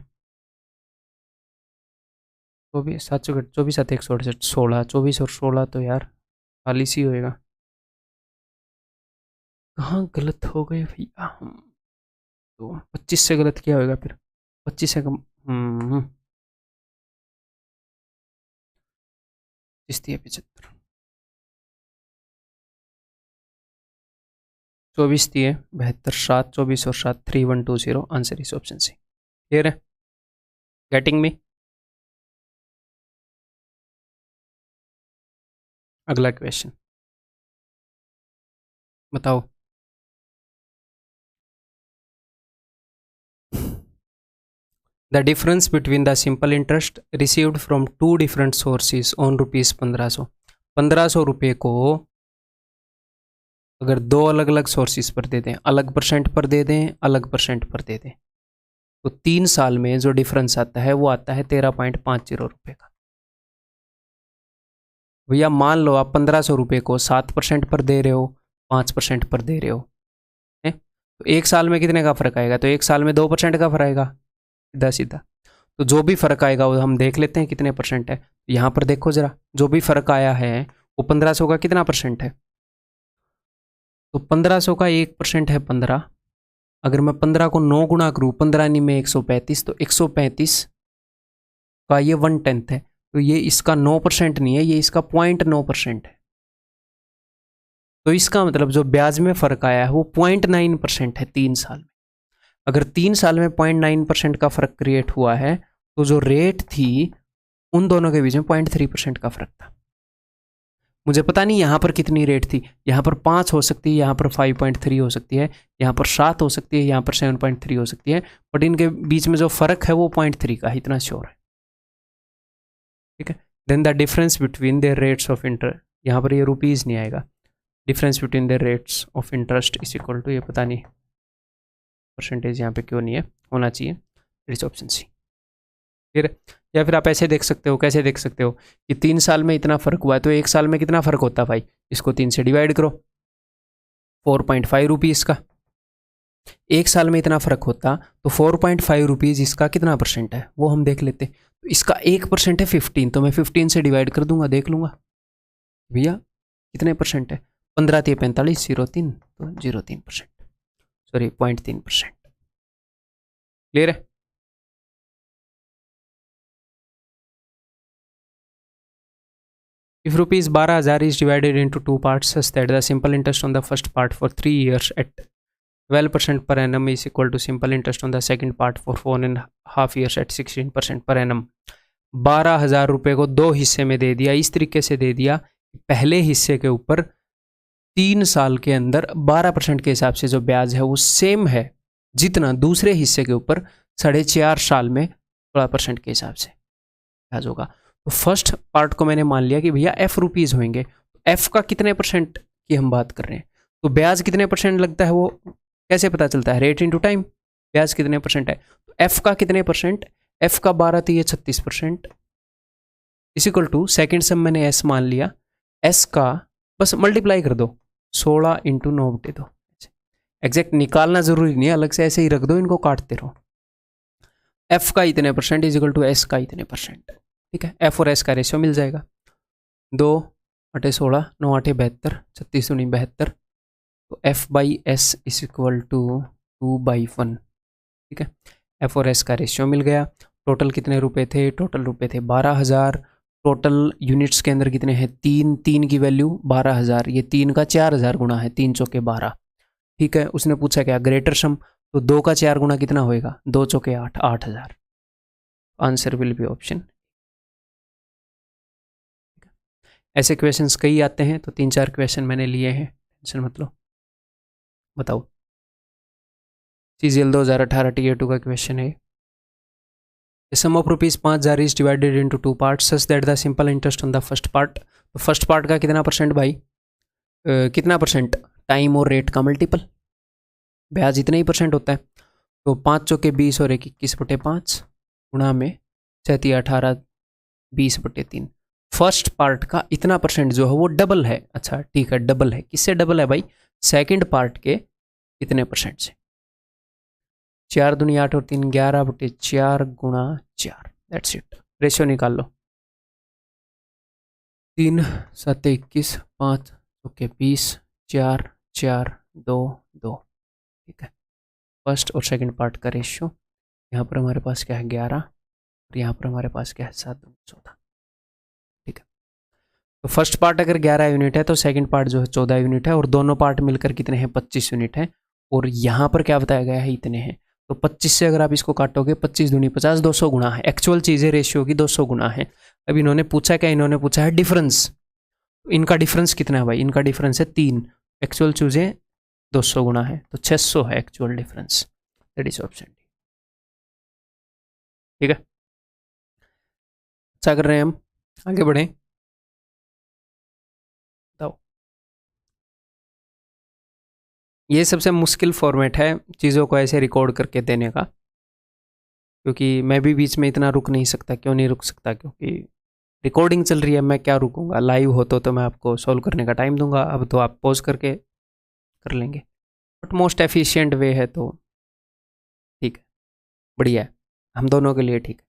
24 साते 168, 16, 24 और 16 तो यार 40 ही होएगा। कहाँ गलत हो गए भैया हम? तो 25 से गलत क्या होएगा फिर? 25 से कम 75, 24 दिए 72, 7, 24 और 7, 3120। आंसर इस ऑप्शन सी। क्लियर है? Getting me? अगला क्वेश्चन बताओ। The difference between the simple interest received from two different sources on rupees 1500। 1500 रुपये को अगर दो अलग अलग सोर्सेज पर दे दें, अलग परसेंट पर दे दें, अलग परसेंट पर दे दें, तो 3 साल में जो डिफरेंस आता है वो आता है 13.50 रुपये का। भैया मान लो आप 1500 रुपये को 7% पर दे रहे हो, 5% पर दे रहे हो, है? तो 1 साल में कितने का फर्क आएगा? तो 1 साल में 2% का फर्क आएगा, सीधा सीधा। तो जो भी फर्क आएगा वो हम देख लेते हैं कितने परसेंट है। यहाँ पर देखो जरा, जो भी फर्क आया है वो 1500 का कितना परसेंट है? तो 1500 का 1% है 15। अगर मैं 15 को 9 गुना करूँ, 15 नहीं में 135, तो 135 का ये 1/10 है। तो ये इसका 9% नहीं है, ये इसका 0.9% है। तो इसका मतलब जो ब्याज में फर्क आया है वो 0.9% है 3 साल में। अगर 3 साल में 0.9% का फर्क क्रिएट हुआ है, तो जो रेट थी उन दोनों के बीच में 0.3% का फर्क था। मुझे पता नहीं यहाँ पर कितनी रेट थी, यहाँ पर 5 हो सकती है, यहाँ पर 5.3 हो सकती है, यहाँ पर 7 हो सकती है, यहाँ पर 7.3 हो सकती है, बट इनके बीच में जो फर्क है वो 0.3 का, इतना श्योर है। ठीक है। Then the difference between their rates of interest, यहाँ पर ये रुपीज़ नहीं आएगा, difference between their rates of interest is equal to, ये पता नहीं परसेंटेज यहाँ पे क्यों नहीं है, होना चाहिए, इट्स ऑप्शन सी। फिर या फिर आप ऐसे देख सकते हो, कैसे देख सकते हो कि 3 साल में इतना फर्क हुआ है, तो 1 साल में कितना फर्क होता है भाई? इसको 3 से डिवाइड करो, 4.5 रुपीज़ का। 1 साल में इतना फर्क होता तो 4.5 रुपीज़ इसका कितना परसेंट है वो हम देख लेते। तो इसका 1% है 15, तो मैं 15 से डिवाइड कर दूंगा, देख लूंगा भैया कितने परसेंट है। 15 × 45, 0.3, तो 0.3%, सॉरी 0.3%। क्लियर है? If rupees 12,000 is divided into 2 parts such that the simple interest on the first part for 3 years at 12% per annum is equal to simple interest on the second part for 4.5 years at 16% per annum। 12,000 रुपये को 2 हिस्से में दे दिया, इस तरीके से दे दिया पहले हिस्से के ऊपर 3 साल के अंदर 12% के हिसाब से जो ब्याज है वो सेम है जितना दूसरे हिस्से के ऊपर 4.5 साल में 12% के हिसाब से ब्याज होगा। तो फर्स्ट पार्ट को मैंने मान लिया कि भैया एफ रुपीज़ होंगे, एफ का कितने परसेंट की हम बात कर रहे हैं, तो ब्याज कितने परसेंट लगता है वो कैसे पता चलता है? रेट इनटू टाइम, ब्याज कितने परसेंट है, तो एफ का कितने परसेंट, एफ का 12 तो ये 36%, is equal to second sum मैंने एस मान लिया, एस का बस मल्टीप्लाई कर दो 16 × 9/2। एग्जैक्ट निकालना जरूरी नहीं है, अलग से ऐसे ही रख दो, इनको काटते रहो। एफ का इतने percent is equal to S का इतने परसेंट। ठीक है, एफ और एस का रेशियो मिल जाएगा, 2 × 16, 9 × 8 72, 36 × 9 72, तो F by S is equal to 2/1। ठीक है, एफ और एस का रेशियो मिल गया। टोटल कितने रुपए थे? टोटल रुपए थे 12,000। टोटल यूनिट्स के अंदर कितने हैं? 3, 3 की वैल्यू 12,000, ये 3 का 4,000 गुना है, 3 चौके 12। ठीक है, उसने पूछा क्या ग्रेटर सम, तो 2 का 4 गुना कितना होएगा? 2 चौके 8, 8,000। Answer will be option. ऐसे क्वेश्चंस कई आते हैं, तो 3-4 क्वेश्चन मैंने लिए हैं, टेंशन मत लो। बताओ। CGL 2018 Tier 2 का क्वेश्चन है। Sum of rupees 5,000 is divided into 2 parts such that the simple interest on the first part. तो फर्स्ट पार्ट का कितना परसेंट भाई, कितना परसेंट, टाइम और रेट का मल्टीपल, ब्याज इतना ही परसेंट होता है। तो 5 चौके 20 और 21/5 गुणा में 18 20/3। फर्स्ट पार्ट का इतना परसेंट जो है वो डबल है। अच्छा ठीक है, डबल है, किससे डबल है भाई, सेकंड पार्ट के इतने परसेंट से। 4 दूनी 8 और 3 11/4 गुणा 4, दैट्स इट। रेशियो निकाल लो, 3 7 21, 5 चौके 20, 4 4 2 2, ठीक है। फर्स्ट और सेकंड पार्ट का रेशियो, यहाँ पर हमारे पास क्या है 11 और यहाँ पर हमारे पास क्या है 7 14, ठीक है। तो फर्स्ट पार्ट अगर 11 यूनिट है तो सेकंड पार्ट जो है 14 यूनिट है, और दोनों पार्ट मिलकर कितने हैं 25 यूनिट है। और यहाँ पर क्या बताया गया है, इतने हैं। तो 25 से अगर आप इसको काटोगे, 25 दूनी 50, 200 गुना है। एक्चुअल चीज़ें रेशियो की 200 गुना है। अब इन्होंने पूछा क्या, इन्होंने पूछा है डिफरेंस। इनका डिफरेंस कितना है भाई, इनका डिफरेंस है 3, एक्चुअल चीज़ें 200 गुना है, तो 600 है actual difference. That is option D, ठीक है। अच्छा कर रहे हैं हम, आगे बढ़ें। बताओ, ये सबसे मुश्किल फॉर्मेट है चीज़ों को ऐसे रिकॉर्ड करके देने का, क्योंकि मैं भी बीच में इतना रुक नहीं सकता। क्यों नहीं रुक सकता, क्योंकि रिकॉर्डिंग चल रही है, मैं क्या रुकूंगा। लाइव हो तो मैं आपको सॉल्व करने का टाइम दूंगा, अब तो आप पॉज करके कर लेंगे। बट मोस्ट एफिशिएंट वे है तो ठीक है, बढ़िया है, हम दोनों के लिए ठीक है।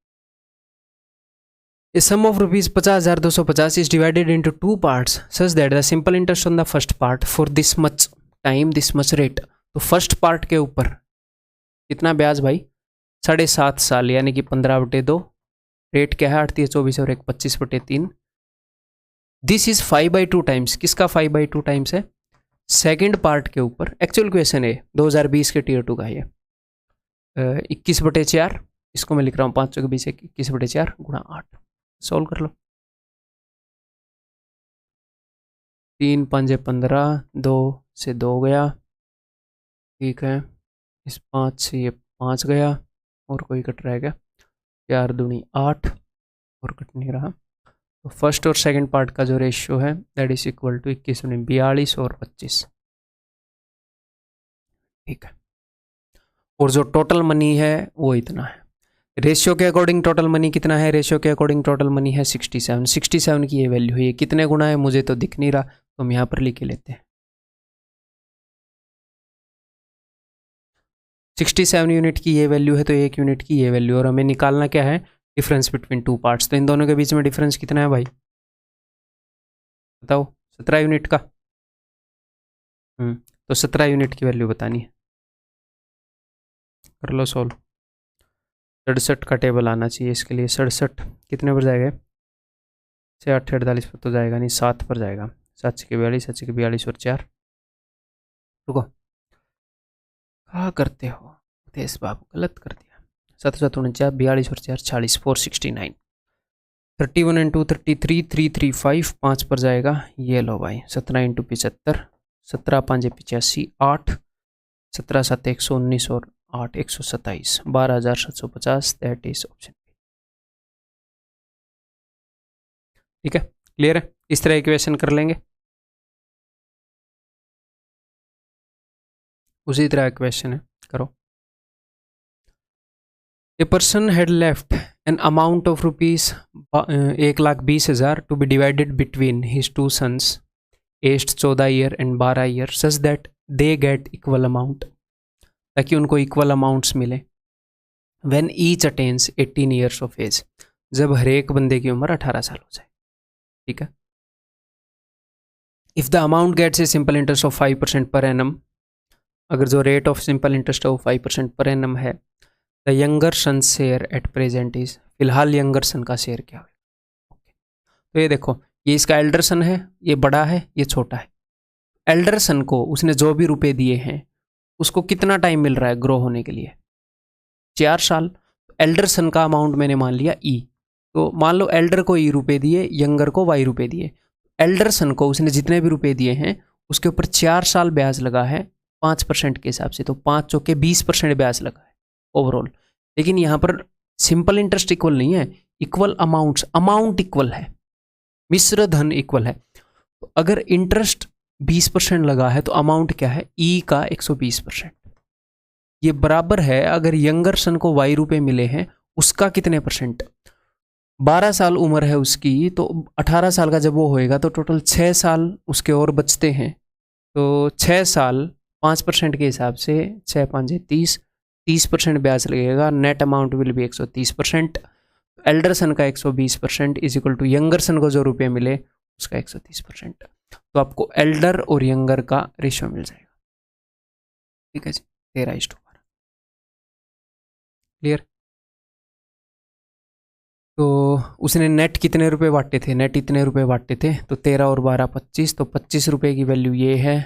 A sum of rupees 50,250 is divided into 2 parts such that the simple interest on the first part for this much time this much rate। तो फर्स्ट पार्ट के ऊपर कितना ब्याज भाई, 7.5 साल यानी कि 15/2। रेट क्या है 8 24 और 1 25/3। दिस इज 5/2 टाइम्स, किसका 5/2 टाइम्स है, सेकंड पार्ट के ऊपर। एक्चुअल क्वेश्चन है 2020 के Tier 2 का ये 21/4, इसको मैं लिख रहा हूँ 5 चौके 20 21/4 गुणा 8। सॉल्व कर लो, 3 5 15, 2 से 2 गया, ठीक है। इस 5 से ये 5 गया, और कोई कट रह गया, 4 दूनी 8 और कट नहीं रहा। तो फर्स्ट और सेकंड पार्ट का जो रेशियो है दैट इज इक्वल टू 21 दूनी 42 और 25, ठीक है। और जो टोटल मनी है वो इतना है। रेशियो के अकॉर्डिंग टोटल मनी कितना है, रेशियो के अकॉर्डिंग टोटल मनी है 67। 67 की ये वैल्यू है, ये कितने गुना है मुझे तो दिख नहीं रहा, तो हम यहाँ पर लिख लेते हैं 67 यूनिट की ये वैल्यू है, तो 1 यूनिट की ये वैल्यू। और हमें निकालना क्या है, डिफरेंस बिटवीन 2 पार्ट्स। तो इन दोनों के बीच में डिफरेंस कितना है भाई, बताओ, 17 यूनिट का। तो 17 यूनिट की वैल्यू बतानी है, कर लो सॉल्व। 67 का टेबल आना चाहिए इसके लिए। 67 कितने पर जाएगा, 8 48 पर तो जाएगा नहीं, 7 पर जाएगा। 7 के 42, 7 के 42 और 4, रुको क्या करते हो देश बाबू, गलत कर दिया। 7 7 49, 42 और 4 46, 469। 31 इंटू 33 335, 5 पर जाएगा। ये लो भाई 17 इंटू 75, 17 5 85, 8 17 7 119 और 8 127, 12,750। दैट इज ऑप्शन, ठीक है। क्लियर है, इस तरह इक्वेशन कर लेंगे। उसी तरह क्वेश्चन है, करो। A person had left an amount of rupees 1,20,000 to be divided between his 2 sons aged 14 year and 12 year such that they get equal amount, ताकि उनको इक्वल अमाउंट्स मिले। When each attains 18 years of age, जब हर एक बंदे की उम्र 18 साल हो जाए, ठीक है। If the amount gets a simple interest of 5% per annum, अगर जो रेट ऑफ सिंपल इंटरेस्ट है वो 5% पर एनम है, the younger son share at present is, फिलहाल यंगर सन का शेयर क्या है। तो ये देखो, ये इसका एल्डर सन है, ये बड़ा है, ये छोटा है। एल्डर सन को उसने जो भी रुपए दिए हैं उसको कितना टाइम मिल रहा है ग्रो होने के लिए, 4 साल। एल्डर सन का अमाउंट मैंने मान लिया ई, तो मान लो एल्डर को ई रुपए दिए, यंगर को वाई रुपए दिए। एल्डर सन को उसने जितने भी रुपए दिए हैं उसके ऊपर 4 साल ब्याज लगा है, 5% के हिसाब से, तो 5 चौके 20% ब्याज लगा है ओवरऑल। लेकिन यहाँ पर सिंपल इंटरेस्ट इक्वल नहीं है, इक्वल अमाउंट्स, अमाउंट इक्वल है, मिश्र धन इक्वल है। तो अगर इंटरेस्ट 20% लगा है तो अमाउंट क्या है, ई का 120%। ये बराबर है, अगर यंगर सन को y रुपए मिले हैं उसका कितने परसेंट, 12 साल उम्र है उसकी, तो 18 साल का जब वो होएगा तो टोटल 6 साल उसके और बचते हैं। तो 6 साल 5% के हिसाब से 6 5 30, 30% ब्याज लगेगा, नेट अमाउंट विल भी 130%। एल्डर सन का 120% इज इक्वल टू यंगर सन को जो रुपये मिले उसका 130%। तो आपको एल्डर और यंगर का रेशियो मिल जाएगा। ठीक है जी, 13:12। क्लियर। तो उसने नेट कितने रुपए बांटे थे, नेट इतने रुपए बांटे थे, तो 13 और 12 25, तो 25 रुपये की वैल्यू ये है।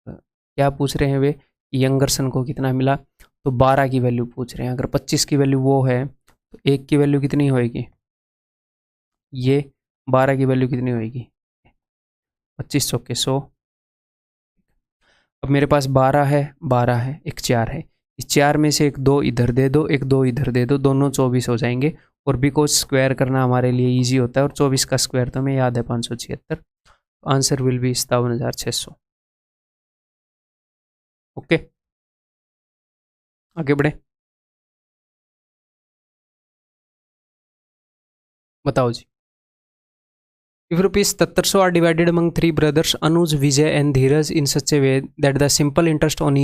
क्या पूछ रहे हैं वे, यंगर सन को कितना मिला, तो 12 की वैल्यू पूछ रहे हैं। अगर 25 की वैल्यू वो है तो 1 की वैल्यू कितनी होएगी, ये 12 की वैल्यू कितनी होएगी, 25 चौके 100। अब मेरे पास 12 है, 12 है, एक 4 है, इस 4 में से एक 2 इधर दे दो, एक 2 इधर दे दो, दोनों 24 हो जाएंगे। और बिकॉज स्क्वायर करना हमारे लिए इजी होता है, और 24 का स्क्वायर तो हमें याद है 576। Answer will B 57,600। ओके, आगे बढ़े, बताओ जी। If rupees 7700 are divided among 3 brothers Anuj, Vijay and Dheeraj in such a way that the simple interest on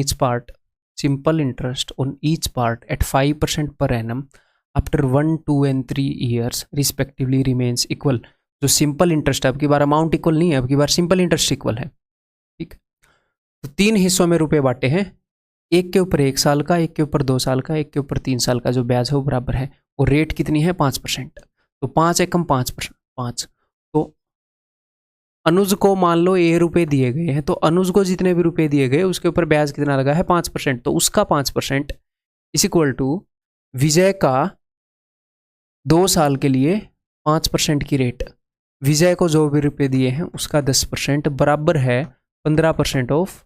each part at 5% per annum after 1, 2 and 3 years respectively remains equal। जो simple interest है, अब की बार amount equal नहीं है, अब की बार simple interest equal है। ठीक, तो 3 हिस्सों में रुपए बांटे हैं, एक के ऊपर 1 साल का, एक के ऊपर 2 साल का, एक के ऊपर 3 साल का, जो ब्याज है वो बराबर है। और रेट कितनी है, 5%। तो 5 एकम 5%, 5। तो अनुज को मान लो ए रुपए दिए गए हैं, तो अनुज को जितने भी रुपए दिए गए उसके ऊपर ब्याज कितना लगा है, 5%। तो उसका 5% इज इक्वल टू विजय का 2 साल के लिए 5% की रेट, विजय को जो भी रुपए दिए हैं उसका 10% बराबर है 15% ऑफ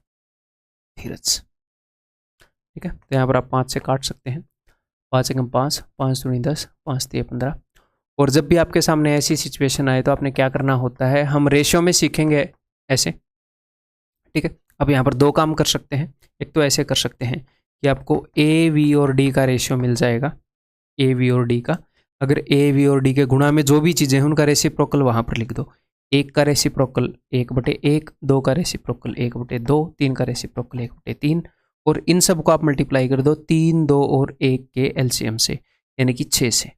धीरज। ठीक है, तो यहाँ पर आप 5 से काट सकते हैं, 5 एकम 5, 5 दूनी 10, 5 3 15। और जब भी आपके सामने ऐसी सिचुएशन आए तो आपने क्या करना होता है, हम रेशियो में सीखेंगे ऐसे। ठीक है, अब यहाँ पर 2 काम कर सकते हैं। एक तो ऐसे कर सकते हैं कि आपको ए वी और डी का रेशियो मिल जाएगा, ए वी और डी का। अगर ए वी और डी के गुणा में जो भी चीज़ें हैं उनका रेसिप्रोकल वहाँ पर लिख दो। 1 का रेसिप्रोकल 1/1, 2 का रेसिप्रोकल 1/2, 3 का रेसिप्रोकल 1/3, और इन सब को आप मल्टीप्लाई कर दो 3, 2 और 1 के एलसीएम से, यानी कि 6 से।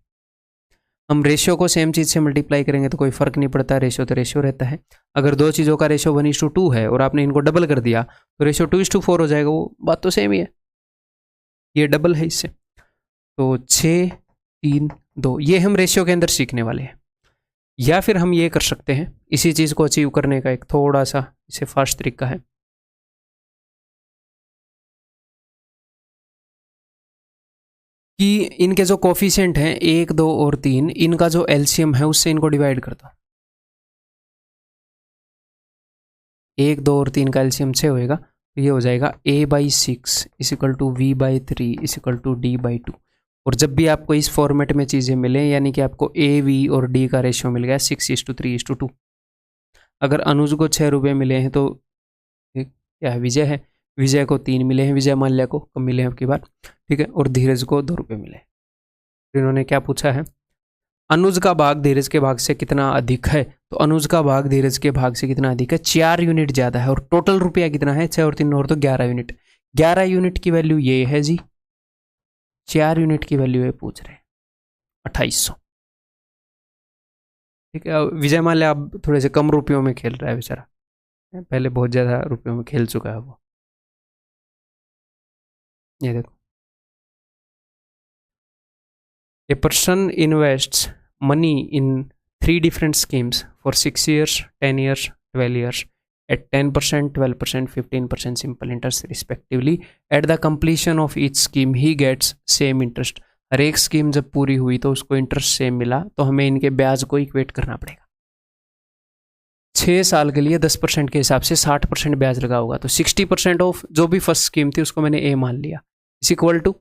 हम रेशियो को सेम चीज़ से मल्टीप्लाई करेंगे तो कोई फर्क नहीं पड़ता, रेशियो तो रेशियो रहता है। अगर 2 चीज़ों का रेशियो 1:2 है और आपने इनको डबल कर दिया तो रेशियो 2:4 हो जाएगा, वो बात तो सेम ही है, ये डबल है इससे। तो 6 3 2 ये हम रेशियो के अंदर सीखने वाले हैं। या फिर हम ये कर सकते हैं, इसी चीज़ को अचीव करने का एक थोड़ा सा इसे फास्ट तरीका है कि इनके जो कोफिशिएंट हैं 1, 2 और 3, इनका जो एलसीएम है उससे इनको डिवाइड कर दो। 1, 2 और 3 का एलसीएम 6 होएगा, तो ये हो जाएगा a/6 = v/3 = d/2। और जब भी आपको इस फॉर्मेट में चीज़ें मिलें, यानी कि आपको ए वी और डी का रेशियो मिल गया 6:3:2। अगर अनुज को 6 रुपये मिले हैं तो क्या है, विजय है, विजय को 3 मिले हैं, विजय माल्या को कम मिले हैं अब की बार। ठीक है, और धीरज को 2 रुपये मिले। इन्होंने क्या पूछा है, अनुज का भाग धीरज के भाग से कितना अधिक है, तो अनुज का भाग धीरज के भाग से कितना अधिक है, 4 यूनिट ज़्यादा है। और टोटल रुपया कितना है, 6 और 3 और तो 11 यूनिट। 11 यूनिट की वैल्यू ये है जी, 4 यूनिट की वैल्यू है पूछ रहे हैं 2800। ठीक है, विजय माल्या अब थोड़े से कम रुपयों में खेल रहा है बेचारा, पहले बहुत ज़्यादा रुपयों में खेल चुका है वो। ये देखो, a person invests money in 3 different schemes for 6 years, 10 years, 12 years at 10%, 12%, 15% simple interest respectively. At the completion of each scheme he gets same interest। हर एक स्कीम जब पूरी हुई तो उसको इंटरेस्ट सेम मिला, तो हमें इनके ब्याज को इक्वेट करना पड़ेगा। 6 साल के लिए 10% के हिसाब से 60% ब्याज लगा होगा, तो 60% ऑफ जो भी फर्स्ट स्कीम थी उसको मैंने ए मान लिया, इस इक्वल टू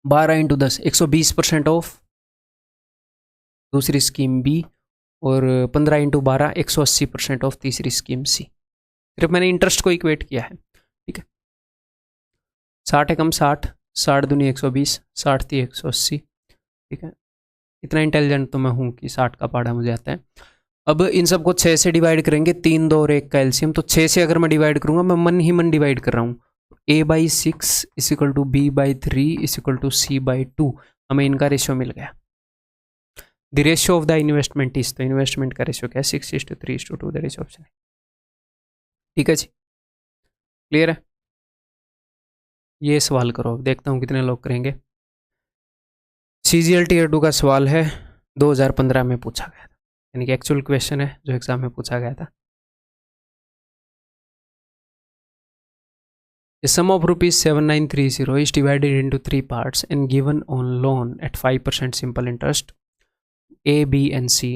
12 इंटू 10 120% ऑफ दूसरी स्कीम बी, और 15 इंटू 12 180% ऑफ तीसरी स्कीम सी। सिर्फ मैंने इंटरेस्ट को इक्वेट किया है, ठीक है। 60 एकम 60, 60 दूनी 120, 60 थी 180, ठीक है। इतना इंटेलिजेंट तो मैं हूँ कि 60 का पहाड़ा मुझे आता है। अब इन सबको 6 से डिवाइड करेंगे, 3 2 और 1 का एलसीएम, तो 6 से अगर मैं डिवाइड करूँगा, मैं मन ही मन डिवाइड कर रहा हूँ, a/6 is equal to b/3 is equal to c/2, हमें इनका रेशियो मिल गया। The ratio of the investment is, तो इन्वेस्टमेंट का रेशियो क्या है, 6:3:2, दैट इज ऑप्शन। ठीक है जी, क्लियर है। ये सवाल करो, अब देखता हूँ कितने लोग करेंगे। CGL Tier 2 का सवाल है, 2015 में पूछा गया था, यानी कि एक्चुअल क्वेश्चन है जो एग्जाम में पूछा गया था। The sum of rupees 7930 is divided into 3 parts and given on loan at 5% simple interest, A, B and C,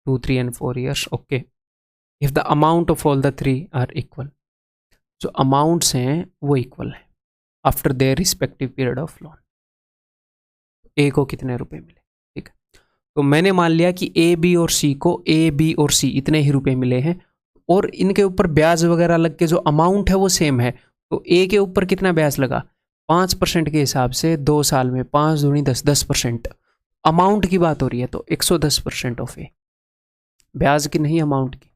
2, 3 and 4 years. Okay. If the amount of all the 3 are equal, जो amounts हैं वो equal है after their respective period of loan, A को कितने रुपए मिले, ठीक है। तो मैंने मान लिया कि ए बी और सी को, ए बी और सी इतने ही रुपए मिले हैं, और इनके ऊपर ब्याज वगैरह लग के जो अमाउंट है वो सेम है। तो ए के ऊपर कितना ब्याज लगा, 5% के हिसाब से 2 साल में 5 दूनी 10, 10%। अमाउंट की बात हो रही है तो 110% ऑफ ए, ब्याज की नहीं अमाउंट की।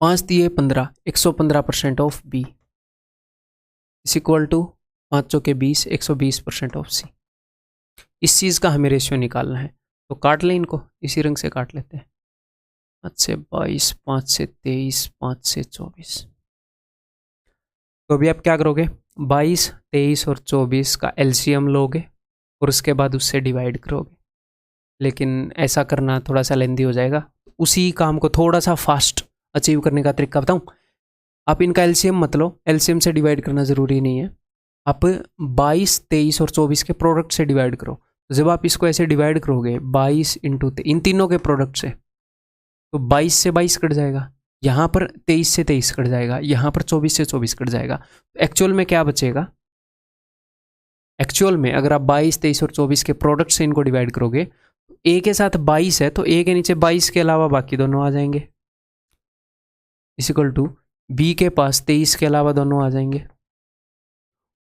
5 दिए 15, 115% ऑफ बी इस इक्वल टू 5 चौके 20, 120% ऑफ सी। इस चीज़ का हमें रेशियो निकालना है, तो काट लें इनको, इसी रंग से काट लेते हैं। 5 से 22, 5 से 23, 5 से 24। तो अभी आप क्या करोगे, 22, 23 और 24 का एलसीएम लोगे और उसके बाद उससे डिवाइड करोगे। लेकिन ऐसा करना थोड़ा सा लेंदी हो जाएगा, उसी काम को थोड़ा सा फास्ट अचीव करने का तरीका बताऊं। आप इनका एलसीएम मत लो, एलसीएम से डिवाइड करना ज़रूरी नहीं है। आप 22, 23 और 24 के प्रोडक्ट से डिवाइड करो। तो जब आप इसको ऐसे डिवाइड करोगे 22 इंटू इन तीनों के प्रोडक्ट से, तो 22 से 22 कट जाएगा, यहाँ पर 23 से 23 कट जाएगा, यहाँ पर 24 से 24 कट जाएगा। तो एक्चुअल में क्या बचेगा, एक्चुअल में अगर आप 22, 23 और 24 के प्रोडक्ट से इनको डिवाइड करोगे, ए के साथ 22 है तो ए के नीचे 22 के अलावा बाकी दोनों आ जाएंगे, इस इक्वल टू बी के पास 23 के अलावा दोनों आ जाएंगे,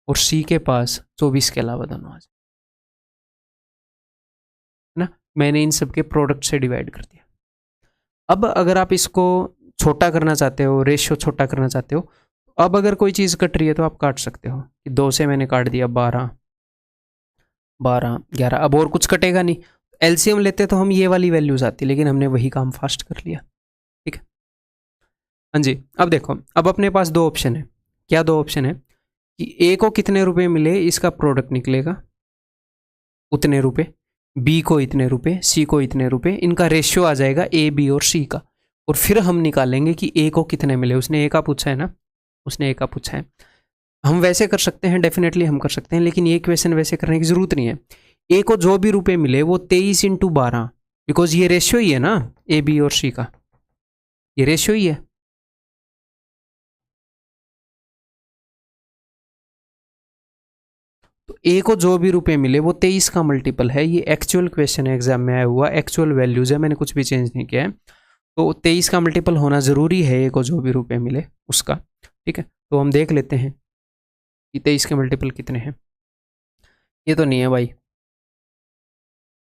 और सी के पास 24 के अलावा दोनों आ जाएंगे, है ना। मैंने इन सब के प्रोडक्ट से डिवाइड कर दिया। अब अगर आप इसको छोटा करना चाहते हो, रेशियो छोटा करना चाहते हो, अब अगर कोई चीज़ कट रही है तो आप काट सकते हो कि 2 से मैंने काट दिया 12, 12, 11, अब और कुछ कटेगा नहीं। एलसीएम लेते तो हम ये वाली वैल्यूज आती, लेकिन हमने वही काम फास्ट कर लिया, ठीक है। हाँ जी, अब देखो, अब अपने पास 2 ऑप्शन है। क्या 2 ऑप्शन है कि ए को कितने रुपए मिले इसका प्रोडक्ट निकलेगा उतने रुपए, बी को इतने रुपए, सी को इतने रुपए, इनका रेशियो आ जाएगा ए बी और सी का, और फिर हम निकालेंगे कि ए को कितने मिले। उसने ए का पूछा है ना, उसने ए का पूछा है। हम वैसे कर सकते हैं, डेफिनेटली हम कर सकते हैं, लेकिन ये क्वेश्चन वैसे करने की जरूरत नहीं है। ए को जो भी रुपए मिले वो 23 इंटू 12, बिकॉज ये रेशियो ही है ना ए बी और सी का, ये रेशियो ही है। तो ए को जो भी रुपए मिले वो 23 का मल्टीपल है। ये एक्चुअल क्वेश्चन है, एग्जाम में आया हुआ एक्चुअल वैल्यूज है, मैंने कुछ भी चेंज नहीं किया है। तो 23 का मल्टीपल होना ज़रूरी है ए को जो भी रुपए मिले उसका, ठीक है। तो हम देख लेते हैं कि 23 के मल्टीपल कितने हैं। ये तो नहीं है भाई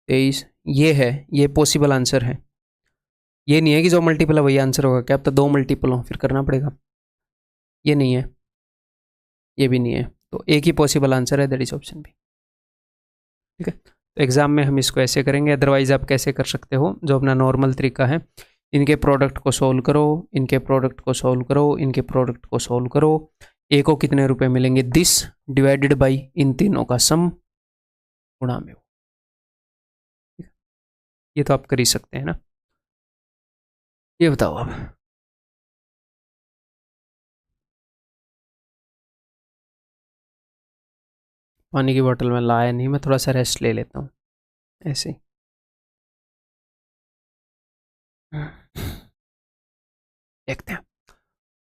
23, ये है, ये पॉसिबल आंसर है। ये नहीं है कि जो मल्टीपल है वही आंसर होगा, क्या अब तो 2 मल्टीपल हो, फिर करना पड़ेगा। ये नहीं है, ये भी नहीं है, तो एक ही पॉसिबल आंसर है, दैट इज ऑप्शन बी, ठीक है। तो एग्जाम में हम इसको ऐसे करेंगे, अदरवाइज आप कैसे कर सकते हो, जो अपना नॉर्मल तरीका है, इनके प्रोडक्ट को सोल्व करो, इनके प्रोडक्ट को सोल्व करो, इनके प्रोडक्ट को सोल्व करो, ए को कितने रुपए मिलेंगे, दिस डिवाइडेड बाई इन तीनों का सम गुणा में, ये तो आप कर ही सकते हैं ना। ये बताओ अब, पानी की बोतल में लाया नहीं, मैं थोड़ा सा रेस्ट ले लेता हूँ ऐसे ही। देखते हैं।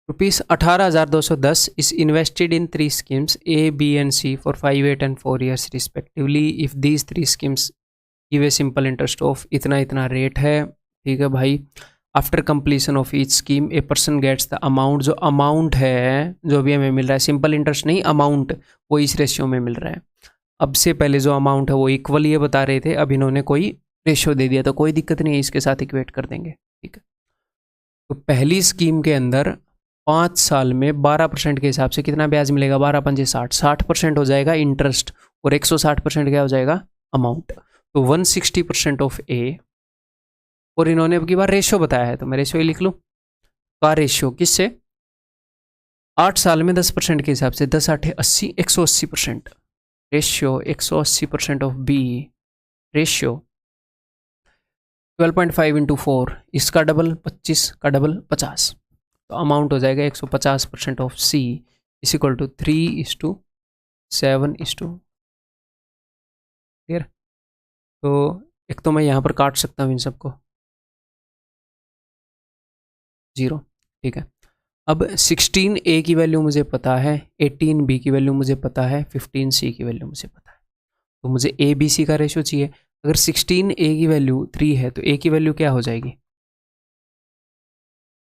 ₹18,210 is invested in 3 schemes A, B and C for 5, 8 and 4 years respectively. If these 3 schemes give a simple interest of इतना इतना रेट है, ठीक है भाई। After completion of each scheme a person gets the amount, जो amount है जो भी हमें मिल रहा है, सिंपल इंटरेस्ट नहीं, अमाउंट वो इस रेशियो में मिल रहा है। अब से पहले जो अमाउंट है वो इक्वल ये बता रहे थे, अब इन्होंने कोई रेशियो दे दिया, तो कोई दिक्कत नहीं है, इसके साथ इक्वेट कर देंगे, ठीक है। तो पहली स्कीम के अंदर 5 साल में 12% के हिसाब से कितना ब्याज मिलेगा, 12 पंजे 60, 60% हो जाएगा इंटरेस्ट और 160% क्या हो जाएगा अमाउंट। तो 160% ऑफ ए, और इन्होंने अब की बार रेशियो बताया है तो मैं रेशियो ही लिख लूँ। का रेशियो किससे, 8 साल में 10% के हिसाब से, 10 8 80, 180%। Ratio 180% of B, ratio 12.5 into 4, इसका डबल 25 का डबल 50, तो अमाउंट हो जाएगा 150% of C is equal to 3:7:, clear. तो एक तो मैं यहाँ पर काट सकता हूँ इन सबको, 0, ठीक है। अब 16 ए की वैल्यू मुझे पता है, 18 बी की वैल्यू मुझे पता है, 15 सी की वैल्यू मुझे पता है, तो मुझे ए बी सी का रेशियो चाहिए। अगर 16 ए की वैल्यू 3 है तो ए की वैल्यू क्या हो जाएगी,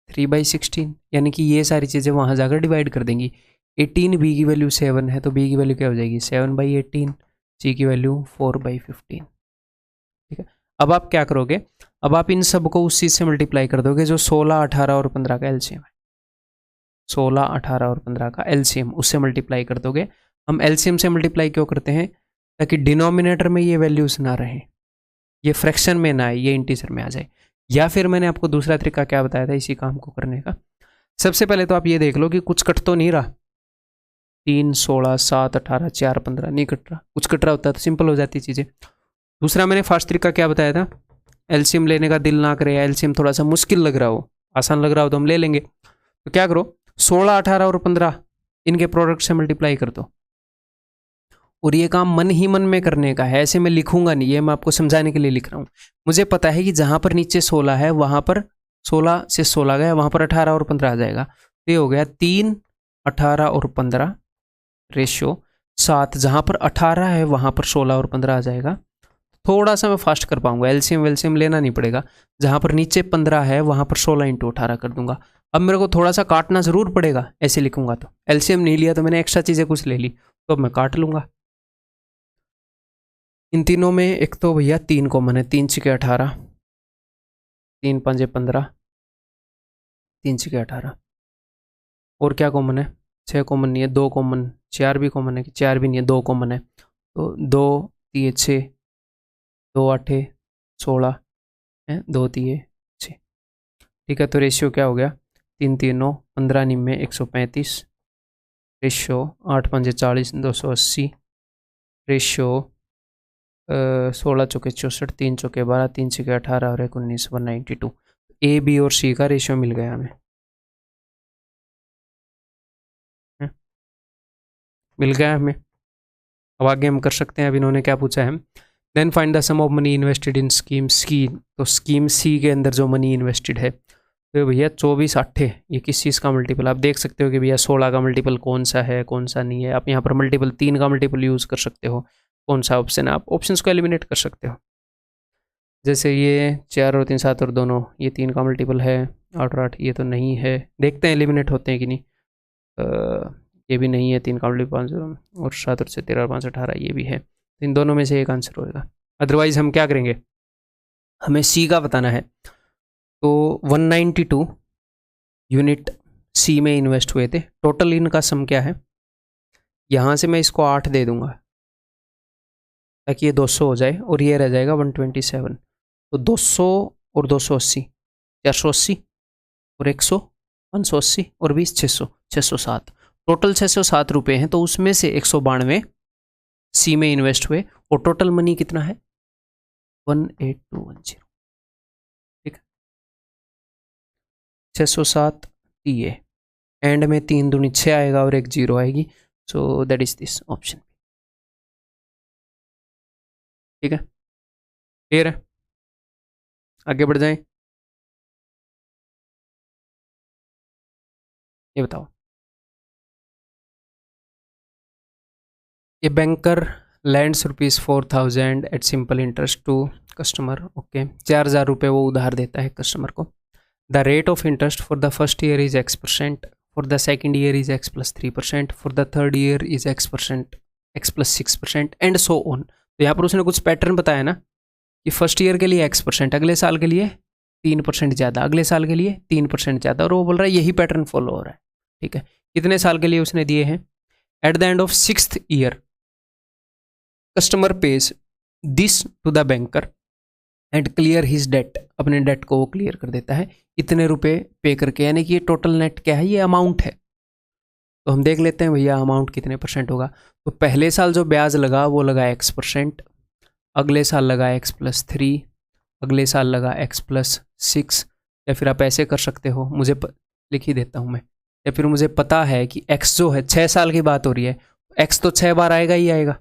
3/16, यानी कि ये सारी चीज़ें वहाँ जाकर डिवाइड कर देंगी। 18 बी की वैल्यू 7 है तो बी की वैल्यू क्या हो जाएगी, 7/18, सी की वैल्यू 4/15, ठीक है। अब आप क्या करोगे, अब आप इन सब को उस चीज़ से मल्टीप्लाई कर दोगे जो 16, 18 और 15 का एलसीएम है। 16, 18 और 15 का एलसीएम उससे मल्टीप्लाई कर दोगे। हम एलसीएम से मल्टीप्लाई क्यों करते हैं, ताकि डिनोमिनेटर में ये वैल्यूज ना रहे, ये फ्रैक्शन में ना आए, ये इंटीजर में आ जाए। या फिर मैंने आपको दूसरा तरीका क्या बताया था इसी काम को करने का। सबसे पहले तो आप ये देख लो कि कुछ कट तो नहीं रहा, 3, 16, 7, 18, 4, 15 नहीं कट रहा, कुछ कट रहा होता तो सिंपल हो जाती चीज़ें। दूसरा मैंने फास्ट तरीका क्या बताया था, एलसीएम लेने का दिल ना करे, एलसीएम थोड़ा सा मुश्किल लग रहा हो, आसान लग रहा हो तो हम ले लेंगे, तो क्या करो 16, 18 और 15 इनके प्रोडक्ट से मल्टीप्लाई कर दो। और ये काम मन ही मन में करने का है, ऐसे मैं लिखूंगा नहीं, ये मैं आपको समझाने के लिए लिख रहा हूँ। मुझे पता है कि जहाँ पर नीचे 16 है वहाँ पर 16 से 16 गया, वहाँ पर 18 और 15 आ जाएगा, तो ये हो गया 3, 18 और 15 रेशियो 7, जहाँ पर 18 है वहाँ पर 16 और 15 आ जाएगा। थोड़ा सा मैं फास्ट कर पाऊंगा, एलसीएम वेलसीएम लेना नहीं पड़ेगा, जहाँ पर नीचे 15 है वहाँ पर 16 इंटू 18 कर दूंगा। अब मेरे को थोड़ा सा काटना ज़रूर पड़ेगा ऐसे लिखूंगा, तो एलसीएम नहीं लिया तो मैंने एक्स्ट्रा चीज़ें कुछ ले ली, तो अब मैं काट लूंगा। इन तीनों में एक तो भैया 3 कॉमन है, 3 छके 18, 3 पंजे 15, 3 छके 18, और क्या कॉमन है, 6 कॉमन नहीं है, 2 कॉमन, 4 भी कॉमन है कि 4 भी नहीं है, 2 कॉमन है, तो 2 3 6, 2 8 16 है, 2 3 6, ठीक है। तो रेशियो क्या हो गया, 3 3 9, 15 निम्मे 135, रेशियो 8 पंजे 40, 280, रेशियो 16 चौके 64, 3 चौके 12, 3 छके 18 और 1 19, 192। ए बी और सी का रेशियो मिल गया हमें, मिल गया हमें। अब आगे हम कर सकते हैं, अब इन्होंने क्या पूछा है, then find the sum of money invested in scheme C, तो स्कीम सी के अंदर जो मनी इन्वेस्टेड है, तो भैया 24 8, ये किस चीज़ का मल्टीपल, आप देख सकते हो कि भैया 16 का मल्टीपल कौन सा है कौन सा नहीं है। आप यहाँ पर मल्टीपल 3 का मल्टीपल यूज़ कर सकते हो, कौन सा ऑप्शन है, आप ऑप्शंस को एलिमिनेट कर सकते हो। जैसे ये 4 और 3 7 और दोनों, ये 3 का मल्टीपल है, 8 और 8 ये तो नहीं है, देखते हैं एलिमिनेट होते हैं कि नहीं। ये भी नहीं है, 3 का मल्टीपल 5 और 7 और 6 13 और 5 18, ये भी है, तो इन दोनों में से एक आंसर होएगा। अदरवाइज हम क्या करेंगे, हमें सी का बताना है, तो 192 यूनिट सी में इन्वेस्ट हुए थे, टोटल इनका सम क्या है, यहाँ से मैं इसको 8 दे दूंगा ताकि ये 200 हो जाए और ये रह जाएगा 127, तो 200 और 280, 480 और 100, 580 और 20, 600, 607, टोटल 607 रुपये हैं, तो उसमें से 192 सी में इन्वेस्ट हुए और टोटल मनी कितना है 18210, ठीक है। 607 ये एंड में 3 दूनी 6 आएगा और एक 0 आएगी, so that is this option, ठीक है। क्लियर है, आगे बढ़ जाएं। ये बताओ। A banker lends ₹4,000 at simple interest to customer. Okay, 4,000 रुपये वो उधार देता है कस्टमर को। The rate of interest for the first year is X%, for the second year is X+3%, for the third year is X%, X+6% and so on. तो यहाँ पर उसने कुछ पैटर्न बताया ना कि फर्स्ट ईयर के लिए X%, अगले साल के लिए 3% ज़्यादा, अगले साल के लिए 3% ज़्यादा, और वो बोल रहा है यही पैटर्न फॉलो हो रहा है। ठीक है, कितने साल के लिए उसने दिए हैं? At the end of 6th year customer pays this to the banker and clear his debt, अपने डेट को वो क्लियर कर देता है इतने रुपए पे करके, यानी कि ये टोटल नेट क्या है, ये अमाउंट है। तो हम देख लेते हैं भैया अमाउंट कितने परसेंट होगा। तो पहले साल जो ब्याज लगा वो लगा X%, अगले साल लगा X+3, अगले साल लगा X+6, या फिर आप ऐसे कर सकते हो, लिख ही देता हूँ मैं, या फिर मुझे पता है कि X जो है 6 साल की बात हो रही है, X तो 6 बार आएगा ही आएगा।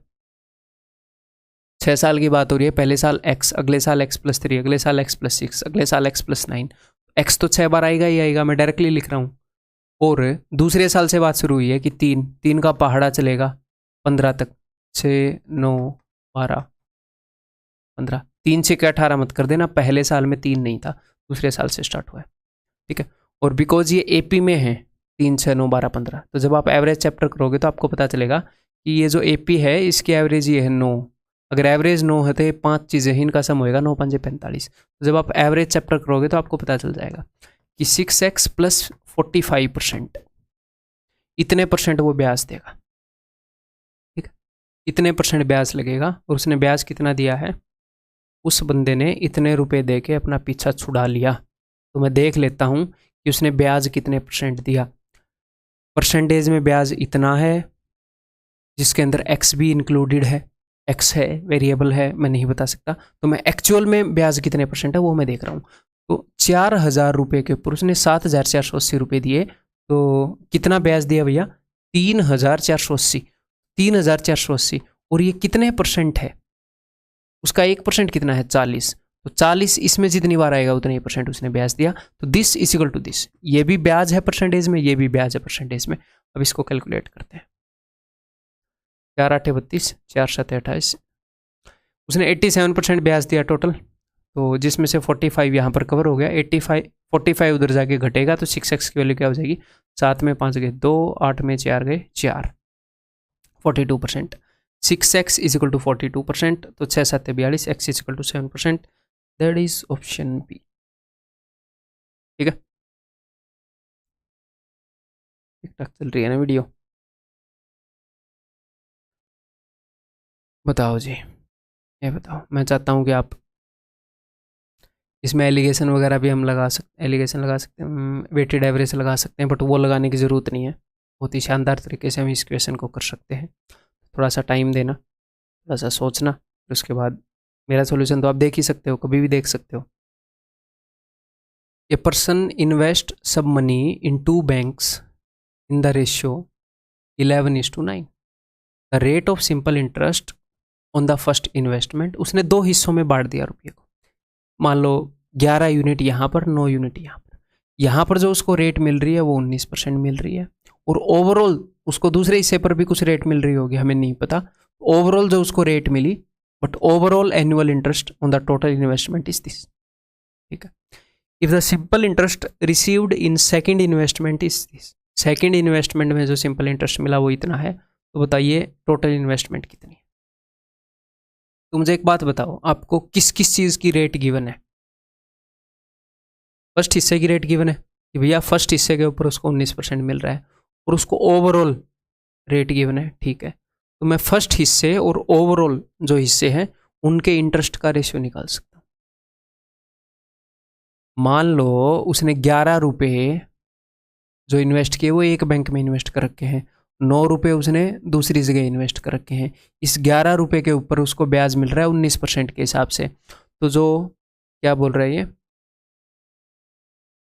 6 साल की बात हो रही है, पहले साल X, अगले साल X+3, अगले साल X+6, अगले साल X+9, X तो 6 बार आएगा ही आएगा, मैं डायरेक्टली लिख रहा हूँ। और दूसरे साल से बात शुरू हुई है कि 3 का पहाड़ा चलेगा 15 तक, 6, 9, 12, 15, 3 से 18 मत कर देना, पहले साल में 3 नहीं था, दूसरे साल से स्टार्ट हुआ है। ठीक है, और बिकॉज ये AP में है 3, 6, 9, 12, 15, तो जब आप एवरेज चैप्टर करोगे तो आपको पता चलेगा कि ये जो AP है इसकी एवरेज ये है 9। अगर एवरेज 9 है तो ये 5 चीज़ें हैं, इनका सम होएगा 9 5 45। तो जब आप एवरेज चैप्टर करोगे तो आपको पता चल जाएगा कि 6x + 45%, इतने परसेंट वो ब्याज देगा। ठीक है, इतने परसेंट ब्याज लगेगा, और उसने ब्याज कितना दिया है, उस बंदे ने इतने रुपए दे के अपना पीछा छुड़ा लिया। तो मैं देख लेता हूँ कि उसने ब्याज कितने परसेंट दिया। परसेंटेज में ब्याज इतना है, जिसके अंदर X भी इंक्लूडेड है, X है, वेरिएबल है, मैं नहीं बता सकता। तो मैं एक्चुअल में ब्याज कितने परसेंट है वो मैं देख रहा हूँ। तो 4,000 रुपये के ऊपर उसने 7,480 रुपये दिए, तो कितना ब्याज दिया भैया, 3,480, 3,480। और ये कितने परसेंट है, उसका 1% कितना है, 40। तो 40 इसमें जितनी बार आएगा उतने ही परसेंट उसने ब्याज दिया। तो this is equal to this, ये भी ब्याज है परसेंटेज में, ये भी ब्याज है परसेंटेज में। अब इसको कैलकुलेट करते हैं। 4 8 32, 4 7 28, उसने 87% ब्याज दिया टोटल, तो जिसमें से 45 यहाँ पर कवर हो गया, 45 उधर जाके घटेगा, तो 6x की वैल्यू क्या हो जाएगी, 7 में 5 गए 2, 8 में 4 गए 4, 42%। 6x इज इक्वल टू 42%, तो 6 7 42, x is equal to 7%, that is option B. ठीक है, ठीक ठाक चल रही है ना वीडियो? बताओ जी, ये बताओ। मैं चाहता हूँ कि आप इसमें एलिगेशन वगैरह भी हम लगा सकते, एलिगेशन लगा सकते हैं, वेटेड एवरेज लगा सकते हैं, बट वो लगाने की ज़रूरत नहीं है। बहुत ही शानदार तरीके से हम इस क्वेश्चन को कर सकते हैं। थोड़ा सा टाइम देना, थोड़ा सा सोचना, फिर उसके बाद मेरा सॉल्यूशन तो आप देख ही सकते हो, कभी भी देख सकते हो। ए पर्सन इन्वेस्ट सब money in 2 banks in the ratio 11:9। The rate of simple interest on the first investment, उसने 2 हिस्सों में बांट दिया रुपये को। मान लो 11 यूनिट यहाँ पर, 9 यूनिट यहाँ पर। यहाँ पर जो उसको रेट मिल रही है वो 19% मिल रही है, और ओवरऑल उसको दूसरे हिस्से पर भी कुछ रेट मिल रही होगी, हमें नहीं पता। ओवरऑल जो उसको रेट मिली, but overall annual interest on the total investment is this. ठीक है, if the simple interest received in second investment is this, second investment में जो सिंपल इंटरेस्ट मिला वो इतना है, तो बताइए टोटल इन्वेस्टमेंट कितनी है। तो मुझे एक बात बताओ, आपको किस किस चीज़ की रेट गिवन है? फर्स्ट हिस्से की रेट गिवन है कि भैया फर्स्ट हिस्से के ऊपर उसको 19% मिल रहा है, और उसको ओवरऑल रेट गिवन है। ठीक है, तो मैं फर्स्ट हिस्से और ओवरऑल जो हिस्से हैं उनके इंटरेस्ट का रेशियो निकाल सकता हूँ। मान लो उसने 11 रुपये जो इन्वेस्ट किए वो एक बैंक में इन्वेस्ट कर रखे हैं, 9 रुपये उसने दूसरी जगह इन्वेस्ट कर रखे हैं। इस 11 रुपये के ऊपर उसको ब्याज मिल रहा है 19% के हिसाब से। तो जो क्या बोल रहा है ये,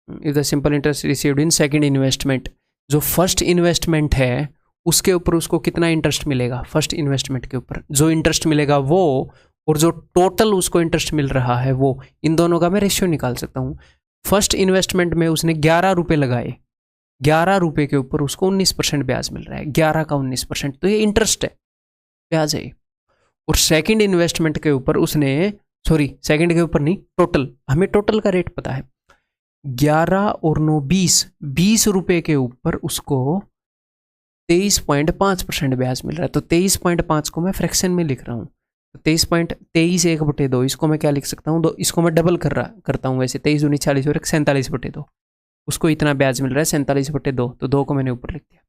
if the simple interest received in second investment, जो फर्स्ट इन्वेस्टमेंट है उसके ऊपर उसको कितना इंटरेस्ट मिलेगा, फर्स्ट इन्वेस्टमेंट के ऊपर जो इंटरेस्ट मिलेगा वो, और जो टोटल उसको इंटरेस्ट मिल रहा है वो, इन दोनों का मैं रेशियो निकाल सकता हूँ। फर्स्ट इन्वेस्टमेंट में उसने 11 रुपये लगाए, ₹11 के ऊपर उसको 19% ब्याज मिल रहा है, 11 का 19%, तो ये इंटरेस्ट है, ब्याज है। और सेकंड इन्वेस्टमेंट के ऊपर उसने, सॉरी सेकंड के ऊपर नहीं, टोटल, हमें टोटल का रेट पता है, 11 और 9 20 के ऊपर उसको 23.5% ब्याज मिल रहा है। तो 23.5 को मैं फ्रैक्शन में लिख रहा हूँ, तो 23.23 1/2, इसको मैं क्या लिख सकता हूँ, इसको मैं डबल करता हूँ वैसे, 23 दूनी 40 और 47/2, उसको इतना ब्याज मिल रहा है 47/2, तो 2 को मैंने ऊपर लिख दिया।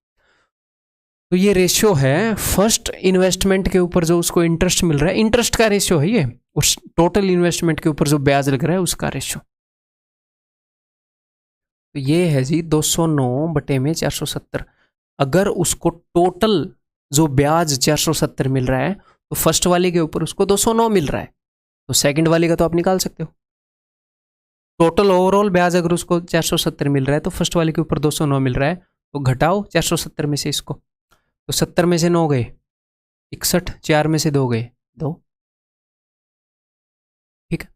तो ये रेशियो है फर्स्ट इन्वेस्टमेंट के ऊपर जो उसको इंटरेस्ट मिल रहा है, इंटरेस्ट का रेशियो है ये, उस टोटल इन्वेस्टमेंट के ऊपर जो ब्याज लग रहा है उसका रेशियो। तो ये है जी 209/470। अगर उसको टोटल जो ब्याज 470 मिल रहा है, तो फर्स्ट वाले के ऊपर उसको 209 मिल रहा है, तो सेकंड वाले का तो आप निकाल सकते हो। टोटल ओवरऑल ब्याज अगर उसको 470 मिल रहा है, तो फर्स्ट वाले के ऊपर 209 मिल रहा है, तो घटाओ 470 में से इसको, तो 70 में से 9 गए 61, 4 में से 2 गए 2, ठीक है।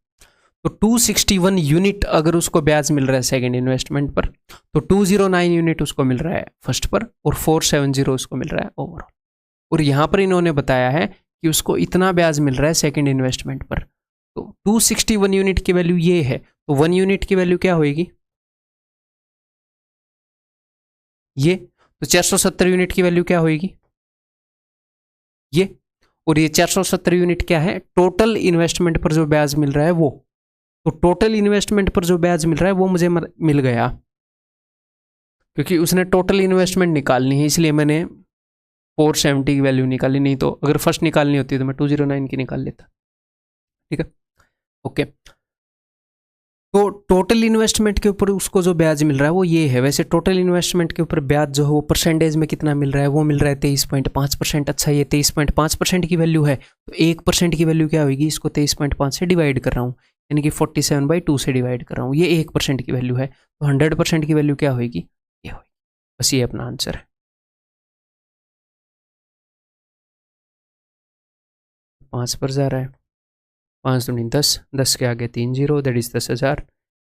तो 261 यूनिट अगर उसको ब्याज मिल रहा है सेकंड इन्वेस्टमेंट पर, तो 209 यूनिट उसको मिल रहा है फर्स्ट पर, और 470 उसको मिल रहा है ओवरऑल। और यहाँ पर इन्होंने बताया है कि उसको इतना ब्याज मिल रहा है सेकंड इन्वेस्टमेंट पर, तो 261 यूनिट की वैल्यू ये है, तो 1 यूनिट की वैल्यू क्या होगी, ये, तो 470 यूनिट की वैल्यू क्या होगी, ये, और ये 470 यूनिट क्या है, टोटल इन्वेस्टमेंट पर जो ब्याज मिल रहा है वो। तो टोटल इन्वेस्टमेंट पर जो ब्याज मिल रहा है वो मुझे मिल गया, क्योंकि उसने टोटल इन्वेस्टमेंट निकालनी है, इसलिए मैंने 470 की वैल्यू निकाली, नहीं तो अगर फर्स्ट निकालनी होती तो मैं 209 की निकाल लेता, ठीक है, ओके। तो टोटल इन्वेस्टमेंट के ऊपर उसको जो ब्याज मिल रहा है वो ये है। वैसे टोटल इन्वेस्टमेंट के ऊपर ब्याज जो है वो परसेंटेज में कितना मिल रहा है, वो मिल रहा है 23.5%। अच्छा, ये 23.5% की वैल्यू है, तो 1% की वैल्यू क्या होगी, इसको 23.5 से डिवाइड कर रहा हूँ, यानी कि 47/2 से डिवाइड कर रहा हूँ, ये 1% की वैल्यू है, तो 100% की वैल्यू क्या होगी, ये होगी। बस ये अपना आंसर है। 5 पर जा रहा है, 5 दूनी 10, 10 के आगे 3 0, that is 10,000,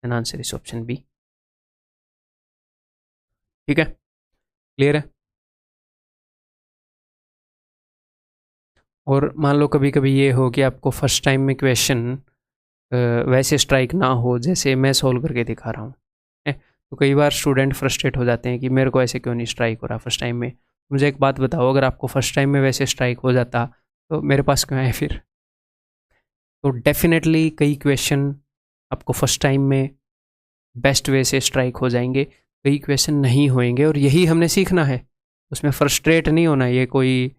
and answer is option B, ठीक है, क्लियर है। और मान लो कभी कभी ये हो कि आपको फर्स्ट टाइम में क्वेश्चन वैसे स्ट्राइक ना हो जैसे मैं सोल्व करके दिखा रहा हूँ, तो कई बार स्टूडेंट फ्रस्ट्रेट हो जाते हैं कि मेरे को ऐसे क्यों नहीं स्ट्राइक हो रहा फर्स्ट टाइम में। मुझे एक बात बताओ, अगर आपको फर्स्ट टाइम में वैसे स्ट्राइक हो जाता तो मेरे पास क्यों आए फिर। तो डेफिनेटली कई क्वेश्चन आपको फर्स्ट टाइम में बेस्ट वे से स्ट्राइक हो जाएंगे, कई क्वेश्चन नहीं होंगे, और यही हमने सीखना है, उसमें फ्रस्ट्रेट नहीं होना। ये कोई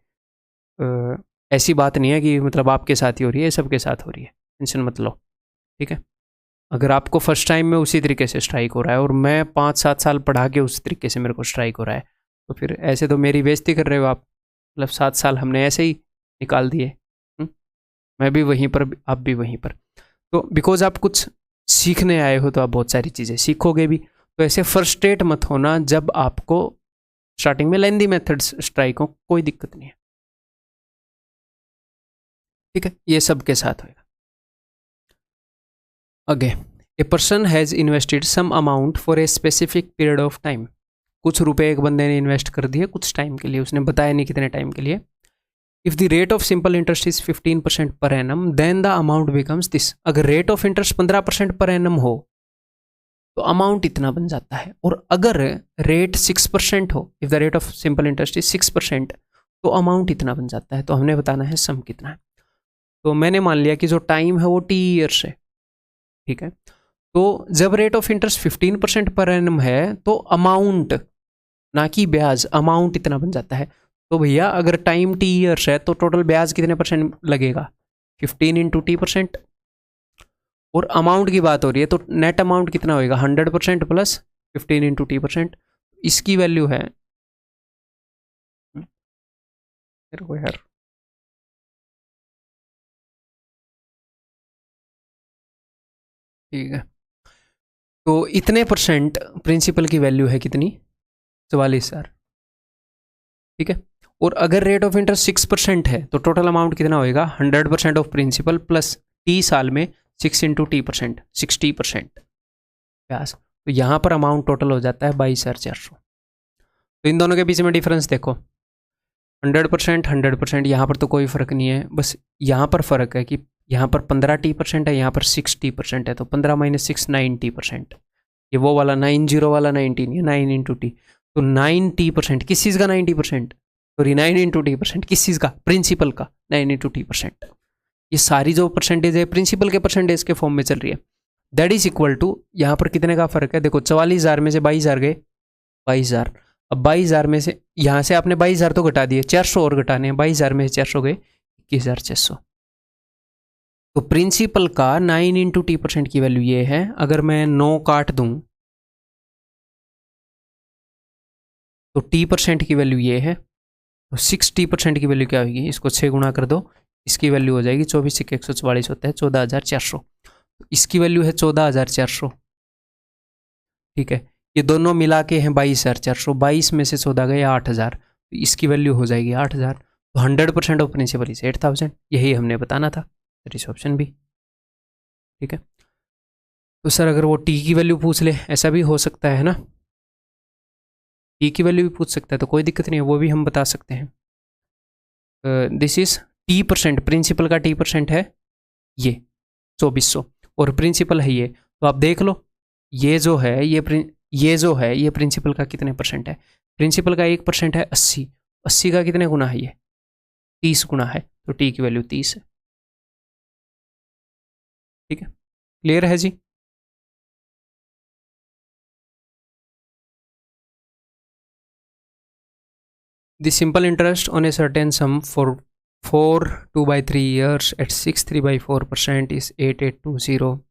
ऐसी बात नहीं है कि मतलब आपके साथ ही हो रही है, सबके साथ हो रही है, टेंशन मत लो, ठीक है। अगर आपको फर्स्ट टाइम में उसी तरीके से स्ट्राइक हो रहा है और मैं 5-7 साल पढ़ा के उस तरीके से मेरे को स्ट्राइक हो रहा है, तो फिर ऐसे तो मेरी बेइज्जती कर रहे हो आप। मतलब 7 साल हमने ऐसे ही निकाल दिए, मैं भी वहीं पर, आप भी वहीं पर। तो बिकॉज आप कुछ सीखने आए हो तो आप बहुत सारी चीज़ें सीखोगे भी, तो ऐसे फ्रस्ट्रेट मत होना जब आपको स्टार्टिंग में लेंदी मेथड्स स्ट्राइक हो, कोई दिक्कत नहीं है, ठीक है, ये सबके साथ होगा। अगे, a person has invested some amount for a specific period of time. कुछ रुपए एक बंदे ने इन्वेस्ट कर दिए कुछ टाइम के लिए, उसने बताया नहीं कितने टाइम के लिए। If the rate of simple interest is 15% per annum, then the amount becomes this. अगर rate of interest 15% per annum हो तो अमाउंट इतना बन जाता है, और अगर रेट 6% हो, if the rate of simple interest is 6%, तो अमाउंट इतना बन जाता है। तो हमने बताना है सम कितना है। तो मैंने मान लिया कि जो टाइम है वो T ईयर्स है, ठीक है। तो जब rate of interest 15% per annum है तो अमाउंट, ना कि ब्याज, अमाउंट इतना बन जाता है। तो भैया अगर टाइम T ईयर्स है तो टोटल ब्याज कितने परसेंट लगेगा, 15 × T%, और अमाउंट की बात हो रही है तो नेट अमाउंट कितना होएगा, 100% प्लस 15 × T%। इसकी वैल्यू है, मेरे को यार ठीक है, तो इतने परसेंट प्रिंसिपल की वैल्यू है कितनी, 44,000, ठीक है। और अगर रेट ऑफ इंटरेस्ट 6% है तो टोटल अमाउंट कितना होएगा, 100% ऑफ प्रिंसिपल प्लस T साल में 6 × T%, 60% ब्याज। तो यहाँ पर अमाउंट टोटल हो जाता है 22,400। तो इन दोनों के बीच में डिफरेंस देखो, 100%, 100%, यहाँ पर तो कोई फ़र्क नहीं है, बस यहाँ पर फ़र्क है कि यहाँ पर 15t% है, यहाँ पर 6t% है, तो 15 माइनस 6 9t%। ये वो वाला 90 वाला 19 है, 9 इंटू टी, तो 9t%। किस चीज़ का 90%? सॉरी 9 इंटू टी%, किस चीज़ का? प्रिंसिपल का 9 इंटू टी%। ये सारी जो परसेंटेज है प्रिंसिपल के परसेंटेज के फॉर्म में चल रही है। दैट इज इक्वल टू, यहाँ पर कितने का फर्क है देखो, 44,000 में से 22,000 गए, 22,000। अब 22,000 में से यहाँ से आपने 22,000 तो घटा दिए, 400 और घटाने हैं, 22,000 में से 400 गए 21,600। तो प्रिंसिपल का 9 इंटू टी% की वैल्यू ये है। अगर मैं 9 काट दूं तो टी% की वैल्यू ये है, तो 6t% की वैल्यू क्या होगी? इसको 6 गुणा कर दो, इसकी वैल्यू हो जाएगी 24 × 144 होता है 14,400। इसकी वैल्यू है 14,400, ठीक है। ये दोनों मिला के हैं 22,400, 22 में से 14 गए 8,000, तो इसकी वैल्यू हो जाएगी 8,000। तो 100% ऑफ प्रिंसिपल इज 8,000, यही हमने बताना था। दैट इज ऑप्शन बी, ठीक है। तो सर अगर वो टी की वैल्यू पूछ ले, ऐसा भी हो सकता है ना, टी की वैल्यू भी पूछ सकता है, तो कोई दिक्कत नहीं है, वो भी हम बता सकते हैं। दिस इज टी%, प्रिंसिपल का टी% है ये 2400, और प्रिंसिपल है ये, तो आप देख लो ये जो है ये प्रिंसिपल का कितने % है? प्रिंसिपल का 1% है 80, 80 का कितने गुना है? ये 30 गुना है, तो टी की वैल्यू 30 है, ठीक है। क्लियर है जी? The simple interest on a certain sum for 2/3 years at 6.3/4% is 8,820.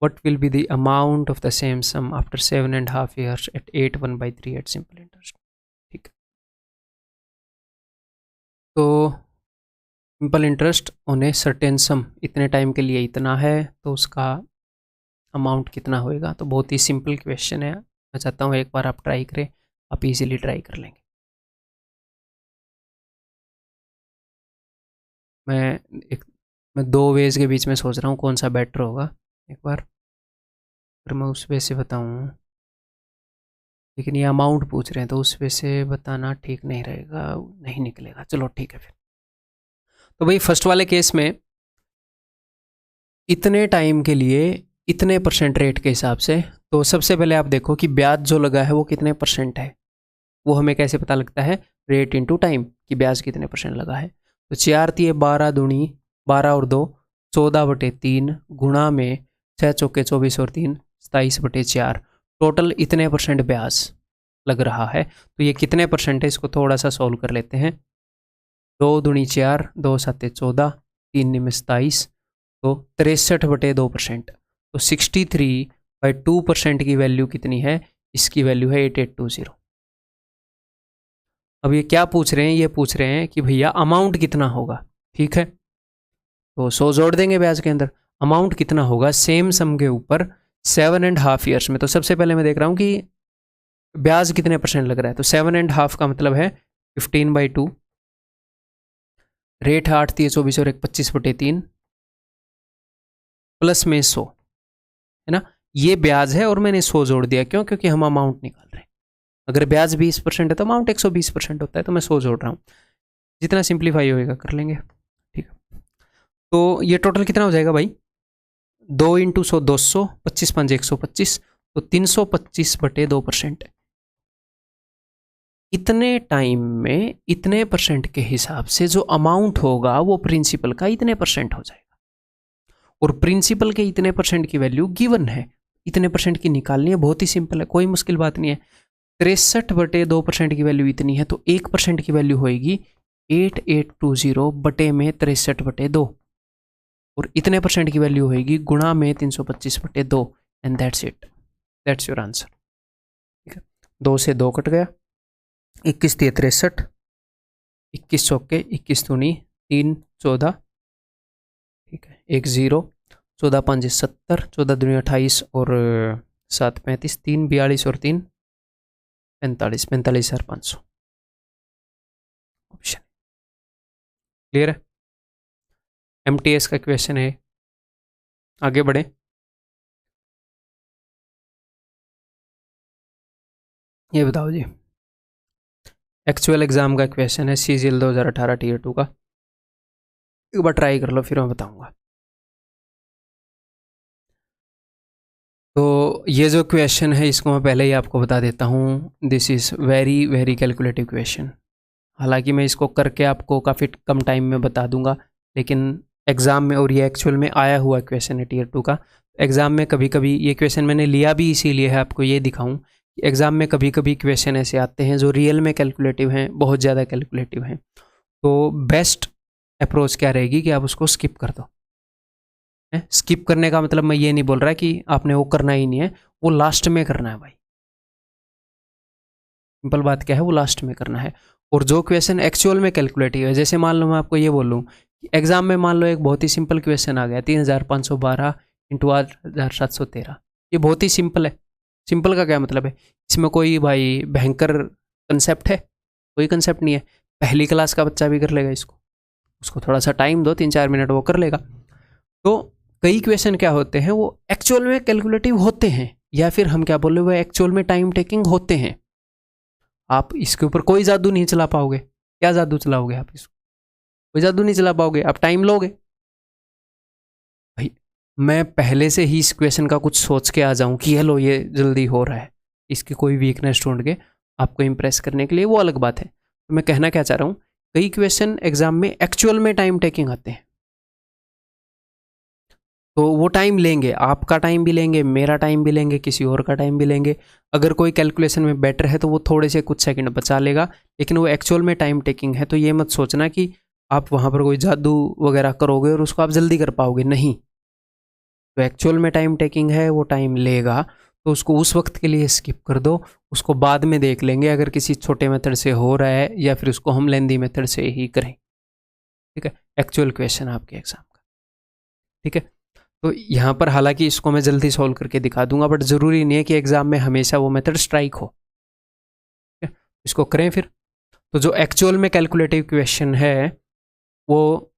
What will be the amount of the same sum after 7.5 years at 8.1/3 at simple interest? ठीक है, तो simple interest on a certain सम, इतने time के लिए इतना है, तो उसका अमाउंट कितना होएगा? तो बहुत ही सिंपल क्वेश्चन है, मैं चाहता हूँ एक बार आप ट्राई करें, आप इजीली ट्राई कर लेंगे। मैं एक मैं दो वेज के बीच में सोच रहा हूँ कौन सा बेटर होगा, एक बार अगर मैं उस वे से बताऊँ, लेकिन ये अमाउंट पूछ रहे हैं तो उस वे से बताना ठीक नहीं रहेगा, नहीं निकलेगा। चलो ठीक है फिर। तो भाई फर्स्ट वाले केस में इतने टाइम के लिए इतने % रेट के हिसाब से, तो सबसे पहले आप देखो कि ब्याज जो लगा है वो कितने % है, वो हमें कैसे पता लगता है? रेट इंटू टाइम, कि ब्याज कितने % लगा है। तो 4 × 12 दूनी 12 और 2 14/3 गुणा में 6 चौके 24 और 3 27/4, टोटल इतने % ब्याज लग रहा है। तो ये कितने % है, इसको थोड़ा सा सोल्व कर लेते हैं। 2 दूनी 4, 2 7 14, 3 निम 27, तो 63/2%। तो 63/2% की वैल्यू कितनी है? इसकी वैल्यू है 8820। अब ये क्या पूछ रहे हैं? ये पूछ रहे हैं कि भैया अमाउंट कितना होगा, ठीक है। तो 100 जोड़ देंगे ब्याज के अंदर, अमाउंट कितना होगा सेम सम के ऊपर 7.5 ईयर्स में। तो सबसे पहले मैं देख रहा हूँ कि ब्याज कितने % लग रहा है, तो 7.5 का मतलब है 15/2, रेट है 8 × 24 और 25/3 प्लस में 100, है ना। ये ब्याज है और मैंने 100 जोड़ दिया, क्यों? क्योंकि हम अमाउंट निकाल रहे हैं। अगर ब्याज 20% है तो अमाउंट 120% होता है, तो मैं 100 जोड़ रहा हूँ। जितना सिंप्लीफाई होएगा कर लेंगे, ठीक है। तो ये टोटल कितना हो जाएगा भाई? 2 × 100 200, 25 5 125, तो 325/2%। इतने टाइम में इतने % के हिसाब से जो अमाउंट होगा वो प्रिंसिपल का इतने % हो जाएगा, और प्रिंसिपल के इतने % की वैल्यू गिवन है, इतने % की निकालनी है। बहुत ही सिंपल है, कोई मुश्किल बात नहीं है। 63/2% की वैल्यू इतनी है, तो 1% की वैल्यू होएगी 8820 बटे में 63/2, और इतने % की वैल्यू होएगी गुणा में 325/2, and that's it, that's your answer, ठीक है। 2 से 2 कट गया, 21 × 63, 21 चौके 21 दूनी 3 14, ठीक है, 1 0, 14 5 70, 14 दूनी 28 और 7 35, 3 42 और 3 45, 45,500 ऑप्शन। क्लियर है? MTS का क्वेश्चन है, आगे बढ़े। ये बताओ जी, एक्चुअल एग्जाम का क्वेश्चन है, CGL 2018 Tier 2 का। एक बार ट्राई कर लो, फिर मैं बताऊंगा। तो ये जो क्वेश्चन है इसको मैं पहले ही आपको बता देता हूँ, this is very very calculative question. हालांकि मैं इसको करके आपको काफ़ी कम टाइम में बता दूंगा, लेकिन एग्ज़ाम में, और ये एक्चुअल में आया हुआ क्वेश्चन है Tier 2 का। एग्ज़ाम में कभी कभी ये क्वेश्चन मैंने लिया भी इसीलिए है, आपको ये दिखाऊं कि एग्ज़ाम में कभी कभी क्वेश्चन ऐसे आते हैं जो रियल में कैलकुलेटिव हैं, बहुत ज़्यादा कैलकुलेटिव हैं। तो बेस्ट अप्रोच क्या रहेगी कि आप उसको स्किप कर दो। स्किप करने का मतलब मैं ये नहीं बोल रहा कि आपने वो करना ही नहीं है, वो लास्ट में करना है भाई। सिंपल बात क्या है, वो लास्ट में करना है। और जो क्वेश्चन एक्चुअल में कैलकुलेटिव है, जैसे मान लो मैं आपको ये बोलूँ कि एग्जाम में मान लो एक बहुत ही सिंपल क्वेश्चन आ गया, 3512 इंटू 8713। ये बहुत ही सिंपल है। सिंपल का क्या मतलब है, इसमें कोई भाई भयंकर कंसेप्ट है? कोई कंसेप्ट नहीं है। पहली क्लास का बच्चा भी कर लेगा इसको, उसको थोड़ा सा टाइम दो, 3-4 मिनट, वो कर लेगा। तो कई क्वेश्चन क्या होते हैं, वो एक्चुअल में कैलकुलेटिव होते हैं, या फिर हम क्या बोले, वो एक्चुअल में टाइम टेकिंग होते हैं। आप इसके ऊपर कोई जादू नहीं चला पाओगे। क्या जादू चलाओगे आप इसको? कोई जादू नहीं चला पाओगे, आप टाइम लोगे भाई। मैं पहले से ही इस क्वेश्चन का कुछ सोच के आ जाऊं कि हेलो ये जल्दी हो रहा है, इसकी कोई वीकनेस ढूंढ के आपको इंप्रेस करने के लिए, वो अलग बात है। तो मैं कहना क्या चाह रहा हूँ, कई क्वेश्चन एग्जाम में एक्चुअल में टाइम टेकिंग आते हैं, तो वो टाइम लेंगे, आपका टाइम भी लेंगे, मेरा टाइम भी लेंगे, किसी और का टाइम भी लेंगे। अगर कोई कैलकुलेशन में बेटर है तो वो थोड़े से कुछ सेकंड बचा लेगा, लेकिन वो एक्चुअल में टाइम टेकिंग है। तो ये मत सोचना कि आप वहाँ पर कोई जादू वगैरह करोगे और उसको आप जल्दी कर पाओगे, नहीं। तो एक्चुअल में टाइम टेकिंग है, वो टाइम लेगा, तो उसको उस वक्त के लिए स्किप कर दो, उसको बाद में देख लेंगे अगर किसी छोटे मेथड से हो रहा है, या फिर उसको हम लेंदी मेथड से ही करें। ठीक है, एक्चुअल क्वेश्चन आपके एग्जाम का। ठीक है, तो यहाँ पर हालांकि इसको मैं जल्दी सॉल्व करके दिखा दूंगा, बट ज़रूरी नहीं है कि एग्जाम में हमेशा वो मेथड स्ट्राइक हो। इसको करें फिर। तो जो एक्चुअल में कैलकुलेटिव क्वेश्चन है वो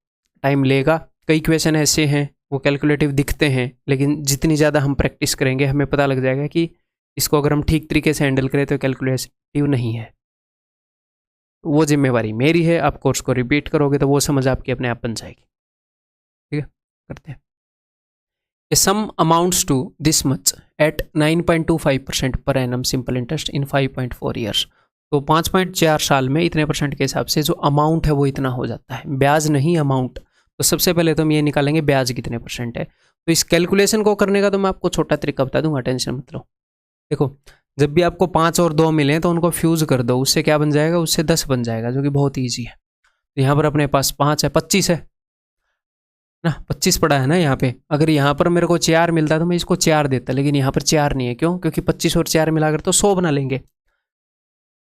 टाइम लेगा। कई क्वेश्चन ऐसे हैं वो कैलकुलेटिव दिखते हैं, लेकिन जितनी ज़्यादा हम प्रैक्टिस करेंगे हमें पता लग जाएगा कि इसको अगर हम ठीक तरीके से हैंडल करें तो कैलकुलेटिव नहीं है। वो जिम्मेवारी मेरी है, आप कोर्स को रिपीट करोगे तो वो समझ आपकी अपने आप बन जाएगी। ठीक है, करते हैं। A sum amounts to this much at 9.25% per annum simple interest in 5.4 years। तो 5.4 साल में इतने परसेंट के हिसाब से जो अमाउंट है वो इतना हो जाता है, ब्याज नहीं अमाउंट। तो सबसे पहले तो हम ये निकालेंगे ब्याज कितने परसेंट है। तो इस कैलकुलेशन को करने का तो मैं आपको छोटा तरीका बता दूंगा, टेंशन मत लो। देखो, जब भी आपको 5 और 2 मिले तो उनको फ्यूज कर दो, उससे क्या बन जाएगा, उससे 10 बन जाएगा, जो कि बहुत ईजी है। तो यहाँ पर अपने पास 5 है, 25 है ना, 25 पड़ा है ना यहाँ पे। अगर यहाँ पर मेरे को 4 मिलता तो मैं इसको 4 देता, लेकिन यहाँ पर 4 नहीं है। क्यों? क्योंकि 25 और 4 मिलाकर तो 100 बना लेंगे।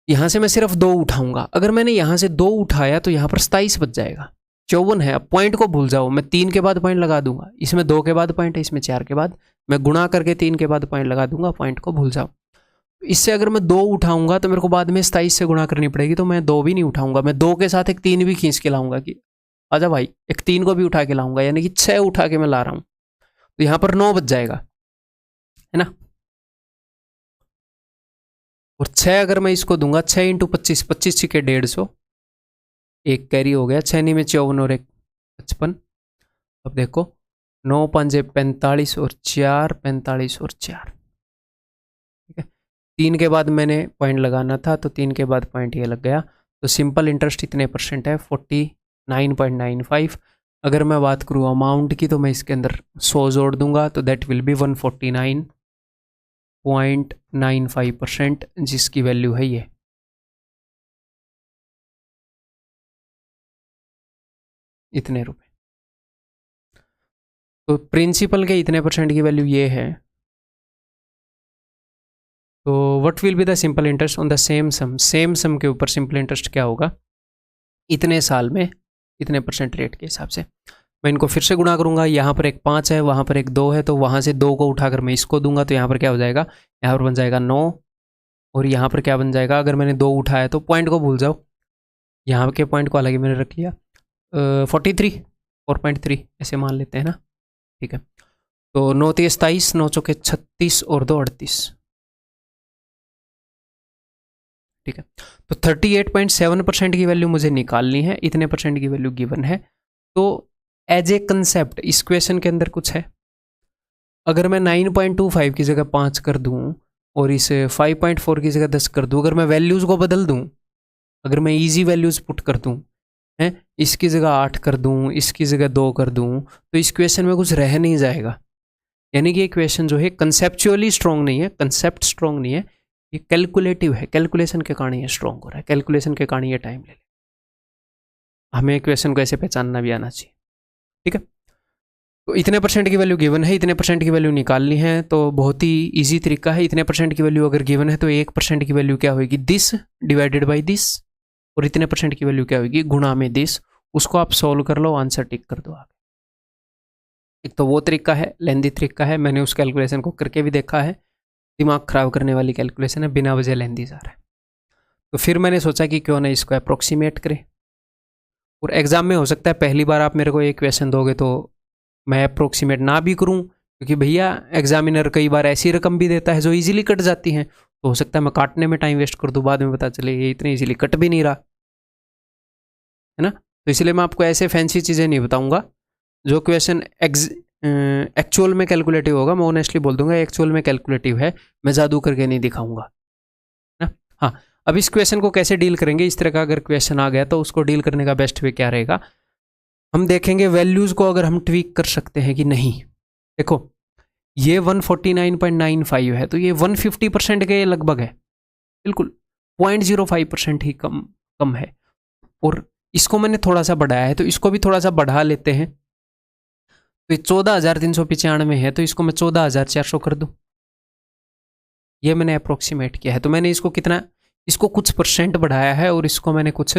यहाँ से मैं सिर्फ 2 उठाऊंगा। अगर मैंने यहाँ से 2 उठाया तो यहाँ पर 27 बच जाएगा, 54 है। अब पॉइंट को भूल जाओ, मैं 3 के बाद पॉइंट लगा दूंगा, इसमें 2 के बाद पॉइंट है, इसमें 4 के बाद। मैं गुणा करके 3 के बाद पॉइंट लगा दूंगा, पॉइंट को भूल जाओ। इससे अगर मैं 2 उठाऊंगा तो मेरे को बाद में 27 से गुणा करनी पड़ेगी, तो मैं 2 भी नहीं उठाऊंगा, मैं 2 के साथ एक 3 भी खींच के लाऊंगा कि आजा भाई, एक 3 को भी उठा के लाऊंगा, यानी कि 6 उठा के मैं ला रहा हूं। तो यहां पर 9 बच जाएगा, है ना। और 6 अगर मैं इसको दूंगा, 6 इंटू 25, 25 छिके 150, एक कैरी हो गया, 6 में 54 और 1 55। अब देखो, 9 5 45 और 4 45 और 4। ठीक है, 3 के बाद मैंने पॉइंट लगाना था, तो 3 के बाद पॉइंट ये लग गया। तो सिंपल इंटरेस्ट इतने परसेंट है, 49.95। अगर मैं बात करूँ अमाउंट की, तो मैं इसके अंदर 100 जोड़ दूंगा, तो दैट विल बी 149.95%, जिसकी वैल्यू है ये इतने रुपए। तो प्रिंसिपल के इतने परसेंट की वैल्यू ये है। तो what will be the simple interest on the same sum. Same sum के ऊपर सिंपल इंटरेस्ट क्या होगा, इतने साल में इतने परसेंट रेट के हिसाब से। मैं इनको फिर से गुणा करूंगा, यहाँ पर एक 5 है, वहाँ पर एक 2 है, तो वहाँ से 2 को उठाकर मैं इसको दूंगा, तो यहाँ पर क्या हो जाएगा, यहाँ पर बन जाएगा 9। और यहाँ पर क्या बन जाएगा, अगर मैंने 2 उठाया तो पॉइंट को भूल जाओ, यहाँ के पॉइंट को अलग ही मैंने रख लिया, 43 4.3 ऐसे मान लेते हैं ना। ठीक है, तो 9 3 27, 9 चौके 36 और 2 38। ठीक है, तो 38.7% की वैल्यू मुझे निकालनी है, इतने परसेंट की वैल्यू गिवन है। तो एज ए कंसेप्ट इस क्वेश्चन के अंदर कुछ है, अगर मैं 9.25 की जगह 5 कर दूं और इसे 5.4 की जगह 10 कर दूं, अगर मैं वैल्यूज़ को बदल दूं, अगर मैं इजी वैल्यूज़ पुट कर दूं, हैं, इसकी जगह 8 कर दूं, इसकी जगह 2 कर दूं, तो इस क्वेश्चन में कुछ रह नहीं जाएगा। यानी कि ये क्वेश्चन जो है कंसेप्चुअली स्ट्रॉन्ग नहीं है, कंसेप्ट स्ट्रॉन्ग नहीं है, ये कैलकुलेटिव है, कैलकुलेशन के कारण ये स्ट्रॉन्ग हो रहा है, कैलकुलेशन के कारण ये टाइम ले ले। हमें क्वेश्चन को ऐसे पहचानना भी आना चाहिए। ठीक है, तो इतने परसेंट की वैल्यू गिवन है, इतने परसेंट की वैल्यू निकालनी है, तो बहुत ही इजी तरीका है। इतने परसेंट की वैल्यू अगर गिवन है तो 1% की वैल्यू क्या होगी, दिस डिवाइडेड बाई दिस, और इतने परसेंट की वैल्यू क्या होगी, गुणा में दिस। उसको आप सॉल्व कर लो, आंसर टिक कर दो आगे। एक तो वो तरीका है, लेंदी तरीका है, मैंने उस कैलकुलेशन को करके भी देखा है, दिमाग खराब करने वाली कैलकुलेशन है, बिना वजह लेंदी जा रहा है। तो फिर मैंने सोचा कि क्यों ना इसको अप्रोक्सीमेट करें, और एग्जाम में हो सकता है पहली बार आप मेरे को एक क्वेश्चन दोगे तो मैं अप्रोक्सीमेट ना भी करूं, क्योंकि भैया एग्जामिनर कई बार ऐसी रकम भी देता है जो इजीली कट जाती हैं, तो हो सकता है मैं काटने में टाइम वेस्ट कर दूं, बाद में पता चले ये इतने इजीली कट भी नहीं रहा है ना। तो इसलिए मैं आपको ऐसे फैंसी चीज़ें नहीं बताऊंगा। जो क्वेश्चन एक्चुअल में कैलकुलेटिव होगा, मैं ऑनेस्टली बोल दूंगा एक्चुअल में कैलकुलेटिव है, मैं जादू करके नहीं दिखाऊंगा ना। हाँ, अब इस क्वेश्चन को कैसे डील करेंगे, इस तरह का अगर क्वेश्चन आ गया तो उसको डील करने का बेस्ट वे क्या रहेगा, हम देखेंगे वैल्यूज़ को अगर हम ट्वीक कर सकते हैं कि नहीं। देखो ये 149.95 है, तो ये 150% के लगभग है, बिल्कुल 0.05% ही कम है, और इसको मैंने थोड़ा सा बढ़ाया है, तो इसको भी थोड़ा सा बढ़ा लेते हैं। तो ये 14,395 है, तो इसको मैं 14,400 कर दूं, ये मैंने अप्रोक्सीमेट किया है। तो मैंने इसको कितना, इसको कुछ परसेंट बढ़ाया है, और इसको मैंने कुछ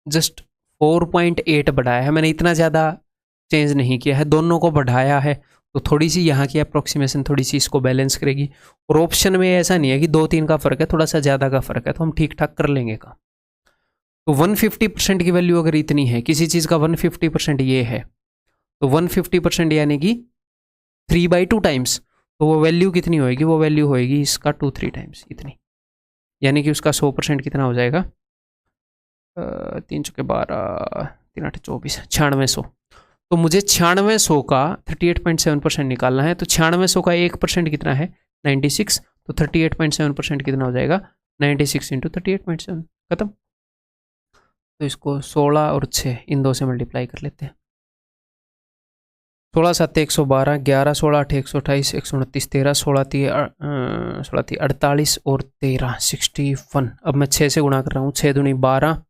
जस्ट 4.8 बढ़ाया है, मैंने इतना ज़्यादा चेंज नहीं किया है, दोनों को बढ़ाया है। तो थोड़ी सी यहाँ की अप्रोक्सीमेशन थोड़ी सी इसको बैलेंस करेगी, और ऑप्शन में ऐसा नहीं है कि 2-3 का फ़र्क है, थोड़ा सा ज़्यादा का फ़र्क है, तो हम ठीक ठाक कर लेंगे काम। तो 150% की वैल्यू अगर इतनी है, किसी चीज़ का 150% ये है, तो 150% यानी कि 3/2 टाइम्स, तो वो वैल्यू कितनी होएगी, वो वैल्यू होएगी इसका 2-3 टाइम्स इतनी, यानी कि उसका 100% कितना हो जाएगा, 3 चौके 12, 3 8 24, 9600। तो मुझे 9600 का 38.7% निकालना है, तो 9600 का 1% कितना है, 96, तो 38.7% कितना हो जाएगा, 96 इंटू 38.7, खत्म। तो इसको 16 और 6 इन दो से मल्टीप्लाई कर लेते हैं, 16 7 112, 11 16 8 128, 129 13, 16 48 और 13 61। अब मैं 6 से गुणा कर रहा हूँ, 6 दूनी 12,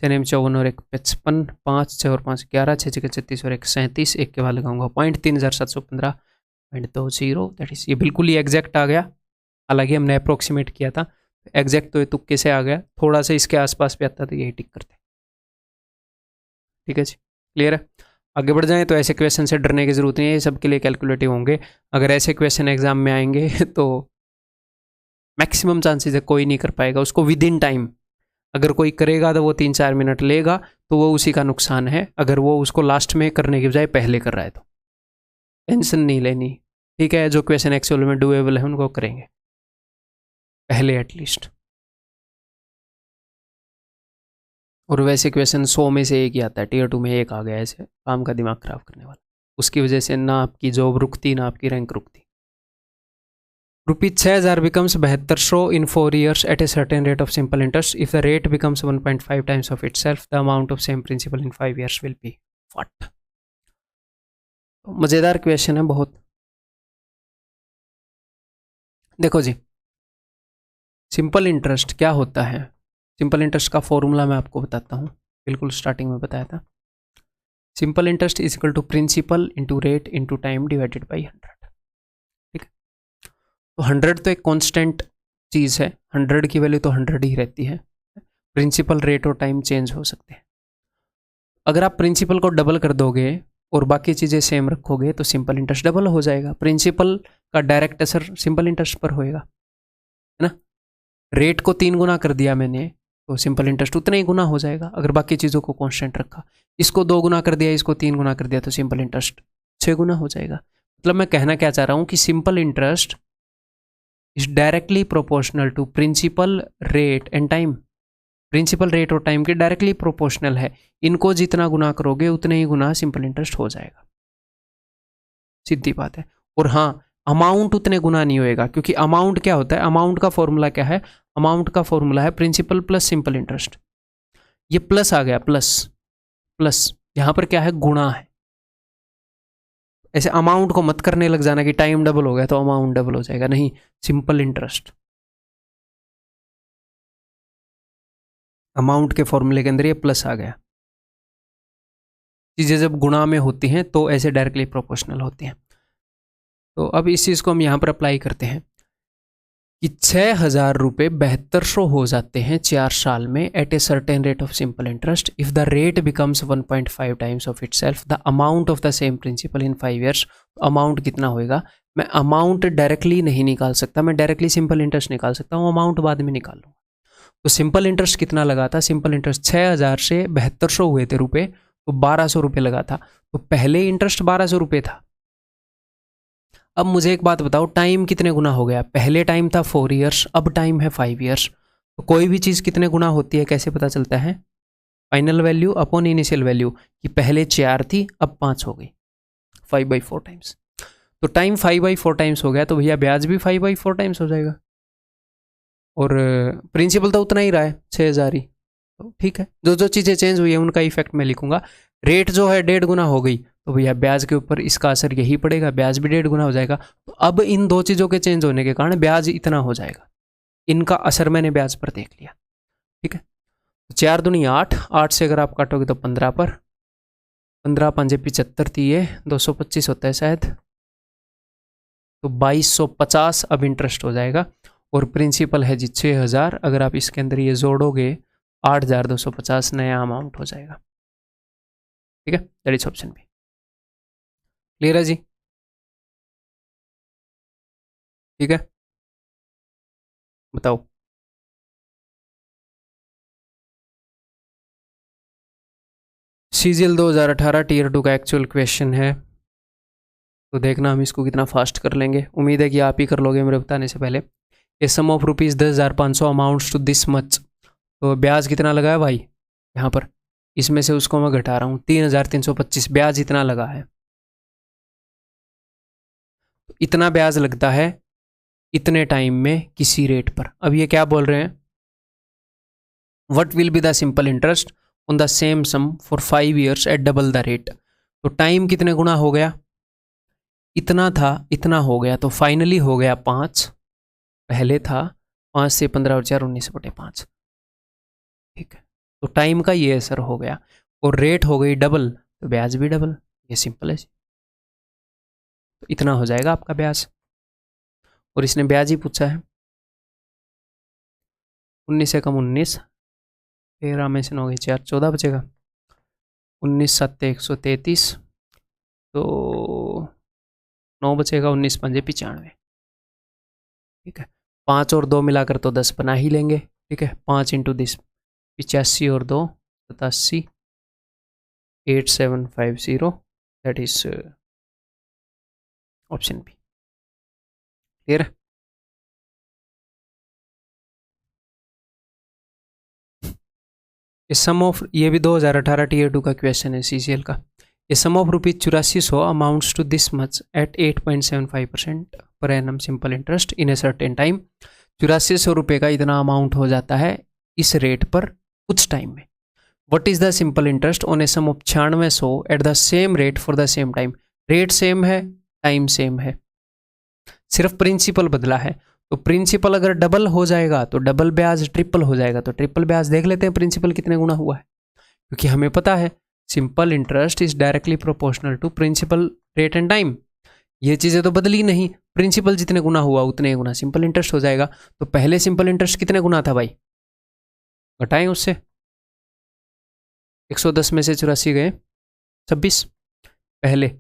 6 54 और 1 55, 5 6 और 5 11, 6 6 36 और 1 37, एक के बाद लगाऊंगा पॉइंट, 3715.20, दैट इज, ये बिल्कुल ही एग्जैक्ट आ गया। हालांकि हमने अप्रोक्सीमेट किया था, एग्जैक्ट तो ये तुक्के से आ गया, थोड़ा सा इसके आसपास पे आता तो यही टिक करते। ठीक है जी, क्लियर है। आगे बढ़ जाएं, तो ऐसे क्वेश्चन से डरने की जरूरत नहीं है, ये सबके लिए कैलकुलेटिव होंगे। अगर ऐसे क्वेश्चन एग्जाम में आएंगे तो मैक्सिमम चांसेस है कोई नहीं कर पाएगा उसको विद इन टाइम। अगर कोई करेगा तो वो 3-4 मिनट लेगा, तो वो उसी का नुकसान है, अगर वो उसको लास्ट में करने की बजाय पहले कर रहा है तो टेंशन नहीं लेनी। ठीक है, जो क्वेश्चन एक्चुअल में डूएबल है उनको करेंगे पहले एटलीस्ट, और वैसे क्वेश्चन 100 में से एक ही आता है, टीयर 2 में एक आ गया ऐसे काम का दिमाग खराब करने वाला, उसकी वजह से ना आपकी जॉब रुकती ना आपकी रैंक रुकती। ₹6000 becomes 7200 in 4 years at a certain rate of simple interest. If the rate becomes 1.5 times of itself, the amount of same principal in 5 years will be what? मज़ेदार क्वेश्चन है बहुत। देखो जी, सिंपल इंटरेस्ट क्या होता है, simple interest का formula मैं आपको बताता हूँ, बिल्कुल स्टार्टिंग में बताया था। Simple interest is equal to principal into rate into time divided by 100। ठीक है, तो 100 तो एक कांस्टेंट चीज़ है, 100 की वैल्यू तो 100 ही रहती है, प्रिंसिपल रेट और टाइम चेंज हो सकते हैं। अगर आप प्रिंसिपल को डबल कर दोगे और बाकी चीज़ें सेम रखोगे तो सिंपल इंटरेस्ट डबल हो जाएगा, प्रिंसिपल का डायरेक्ट असर सिंपल इंटरेस्ट पर होएगा, है ना। रेट को 3 गुना कर दिया मैंने तो सिंपल इंटरेस्ट उतना ही गुना हो जाएगा, अगर बाकी चीज़ों को कांस्टेंट रखा। इसको 2 गुना कर दिया, इसको 3 गुना कर दिया तो सिंपल इंटरेस्ट 6 गुना हो जाएगा। मतलब मैं कहना क्या चाह रहा हूँ कि simple interest is directly proportional to principal rate and time. Principal rate और टाइम के डायरेक्टली प्रोपोर्शनल है। इनको जितना गुना करोगे उतने ही गुना सिंपल इंटरेस्ट हो जाएगा, सीधी बात है। और हाँ, अमाउंट उतने गुना नहीं होएगा, क्योंकि अमाउंट क्या होता है, अमाउंट का फॉर्मूला क्या है, अमाउंट का फॉर्मूला है प्रिंसिपल प्लस सिंपल इंटरेस्ट। ये प्लस आ गया, प्लस प्लस, यहां पर क्या है, गुणा है। ऐसे अमाउंट को मत करने लग जाना कि टाइम डबल हो गया तो अमाउंट डबल हो जाएगा, नहीं, सिंपल इंटरेस्ट अमाउंट के फॉर्मूले के अंदर ये प्लस आ गया। चीजें जब गुणा में होती हैं तो ऐसे डायरेक्टली प्रोपोर्शनल होती हैं। तो अब इस चीज को हम यहां पर अप्लाई करते हैं कि 6,000 रुपये 7200 हो जाते हैं 4 साल में at a certain rate of simple interest if the rate becomes 1.5 times of itself the amount of the same principal in 5 years. Amount कितना होएगा, मैं अमाउंट डायरेक्टली नहीं निकाल सकता, मैं डायरेक्टली सिंपल इंटरेस्ट निकाल सकता हूँ, अमाउंट बाद में निकाल लूँगा। तो सिंपल इंटरेस्ट कितना लगा था, सिंपल इंटरेस्ट 6,000 से 7200 हुए थे रुपये, तो 1200 रुपये लगा था। तो पहले इंटरेस्ट 1200 रुपये था। अब मुझे एक बात बताओ, टाइम कितने गुना हो गया, पहले टाइम था 4 ईयर्स, अब टाइम है 5 ईयर्स। तो कोई भी चीज़ कितने गुना होती है कैसे पता चलता है, final value upon initial value, कि पहले 4 थी अब 5 हो गई, 5/4 टाइम्स। तो टाइम 5/4 टाइम्स हो गया, तो भैया ब्याज भी 5/4 टाइम्स हो जाएगा। और प्रिंसिपल तो उतना ही रहा है, 6,000 ही। तो ठीक है, जो जो चीज़ें चेंज हुई है उनका इफेक्ट मैं लिखूंगा। रेट जो है 1.5 गुना हो गई, तो भैया ब्याज के ऊपर इसका असर यही पड़ेगा, ब्याज भी 1.5 गुना हो जाएगा। तो अब इन दो चीज़ों के चेंज होने के कारण ब्याज इतना हो जाएगा, इनका असर मैंने ब्याज पर देख लिया। ठीक है, 4 दूनी 8, 8 से अगर आप काटोगे तो 15 पर, 15 पंजे 75 थी, ये 225 होता है शायद, तो 2250 अब इंटरेस्ट हो जाएगा। और प्रिंसिपल है जी 6,000, अगर आप इसके अंदर ये जोड़ोगे 8,250 नया अमाउंट हो जाएगा। ठीक है, that is option B. Clear है जी, ठीक है, बताओ। सीजीएल 2018 टीयर 2 का एक्चुअल क्वेश्चन है, तो देखना हम इसको कितना फास्ट कर लेंगे। उम्मीद है कि आप ही कर लोगे मेरे बताने से पहले। A sum of rupees 10,500 amounts to this much, तो ब्याज कितना लगा है भाई, यहाँ पर इसमें से उसको मैं घटा रहा हूँ, 3,325 ब्याज इतना लगा है। तो इतना ब्याज लगता है इतने टाइम में किसी रेट पर। अब ये क्या बोल रहे हैं, what will be the simple interest on the same sum for 5 years at double the rate. तो टाइम कितने गुना हो गया, इतना था इतना हो गया, तो फाइनली हो गया 5, पहले था 5 से 15 और 4 19/5। ठीक है, तो टाइम का ये असर हो गया, और रेट हो गई डबल, तो ब्याज भी डबल। ये सिंपल है जी, तो इतना हो जाएगा आपका ब्याज। और इसने ब्याज ही पूछा है, 19 से कम 19, 13 में से 9 गई 4, 14 बचेगा, 19 7 133, तो 9 बचेगा, 19 पंजे 95। ठीक है, 5 और 2 मिलाकर तो 10 बना ही लेंगे। ठीक है, 5 इंटू 10 85 और 2 87, 8750, that is option B. Clear, इस सम ऑफ, ये भी 2018 टीयर 2 का क्वेश्चन है सीजीएल का। A sum of rupees 8400 amounts to this much at 8.75% per annum simple interest in a certain time. 8400 रुपये का इतना अमाउंट हो जाता है इस रेट पर कुछ टाइम में। What is the simple interest on a sum of 9600 at the same rate for the same time. Rate same है, टाइम सेम है, सिर्फ प्रिंसिपल बदला है। तो प्रिंसिपल अगर डबल हो जाएगा तो डबल ब्याज, ट्रिपल हो जाएगा तो ट्रिपल ब्याज। देख लेते हैं प्रिंसिपल कितने गुना हुआ है, क्योंकि हमें पता है simple interest is directly proportional to principal rate and time. ये चीज़ें तो बदली नहीं, प्रिंसिपल जितने गुना हुआ उतने गुना सिंपल इंटरेस्ट हो जाएगा। तो पहले सिंपल इंटरेस्ट कितने गुना था भाई, घटाएं उससे, 110 में से 84 गए 26, पहले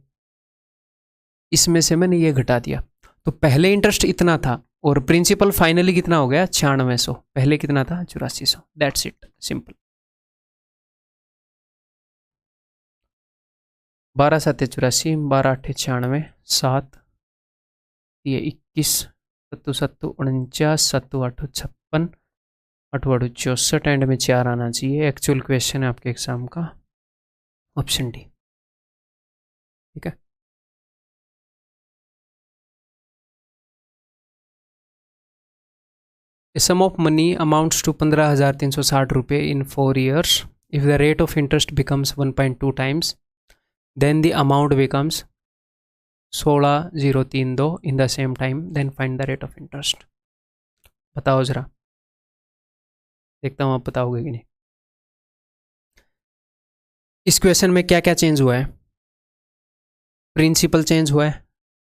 इसमें से मैंने ये घटा दिया, तो पहले इंटरेस्ट इतना था और प्रिंसिपल फाइनली कितना हो गया 9600, पहले कितना था 8400। That's it, simple. 12 7 84, 12 8 96, 7 ये 21 सत्तू सत्तू 49, सत्तू 8 56, 8 8 64, एंड में 4 आना चाहिए। एक्चुअल क्वेश्चन है आपके एग्जाम का ऑप्शन डी। ठीक है, A sum of money amounts to 15,360 रुपये in 4 years. If the rate of interest becomes 1.2 times, then the amount becomes 16,032 in the same time. Then find the rate of interest. बताओ जरा, देखता हूँ आप बताओगे कि नहीं। इस क्वेश्चन में क्या क्या चेंज हुआ है? प्रिंसिपल चेंज हुआ है,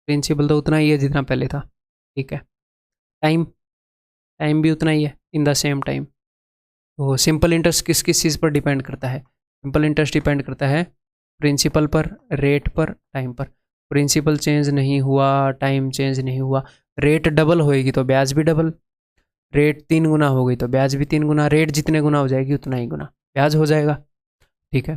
प्रिंसिपल तो उतना ही है जितना पहले था। ठीक है, टाइम भी उतना ही है, इन द सेम टाइम। तो सिंपल इंटरेस्ट किस किस चीज़ पर डिपेंड करता है? सिंपल इंटरेस्ट डिपेंड करता है प्रिंसिपल पर, रेट पर, टाइम पर। प्रिंसिपल चेंज नहीं हुआ, टाइम चेंज नहीं हुआ। रेट डबल होएगी तो ब्याज भी डबल, रेट 3 गुना हो गई तो ब्याज भी 3 गुना, रेट जितने गुना हो जाएगी उतना ही गुना ब्याज हो जाएगा। ठीक है,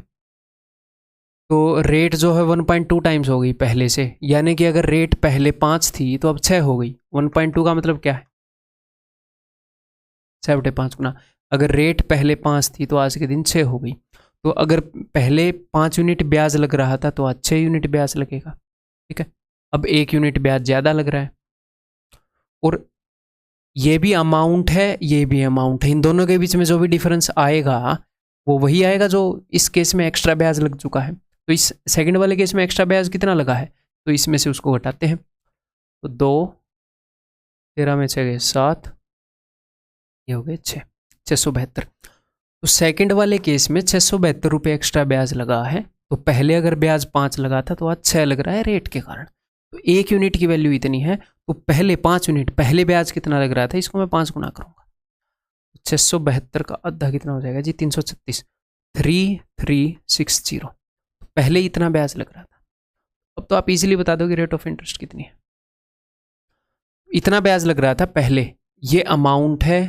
तो रेट जो है 1.2 टाइम्स हो गई पहले से, यानी कि अगर रेट पहले 5 थी तो अब 6 हो गई। 1.2 का मतलब क्या है? 6/5 गुना। अगर रेट पहले 5 थी तो आज के दिन 6 हो गई। तो अगर पहले 5 यूनिट ब्याज लग रहा था तो आज 6 यूनिट ब्याज लगेगा। ठीक है, अब 1 यूनिट ब्याज ज़्यादा लग रहा है, और ये भी अमाउंट है, ये भी अमाउंट है। इन दोनों के बीच में जो भी डिफरेंस आएगा वो वही आएगा जो इस केस में एक्स्ट्रा ब्याज लग चुका है। तो इस सेकंड वाले केस में एक्स्ट्रा ब्याज कितना लगा है, तो इसमें से उसको घटाते हैं। तो 2 13 में 6 गए 7, ये हो गए 672। तो सेकंड वाले केस में 672 रुपये एक्स्ट्रा ब्याज लगा है। तो पहले अगर ब्याज 5 लगा था तो आज 6 लग रहा है रेट के कारण। तो 1 यूनिट की वैल्यू इतनी है, तो पहले 5 यूनिट, पहले ब्याज कितना लग रहा था, इसको मैं 5 गुना करूंगा। 672 का आधा कितना हो जाएगा जी? 336, 3360। पहले इतना ब्याज लग रहा था। अब तो आप इजीली बता दो कि रेट ऑफ इंटरेस्ट कितनी है। इतना ब्याज लग रहा था पहले, ये अमाउंट है,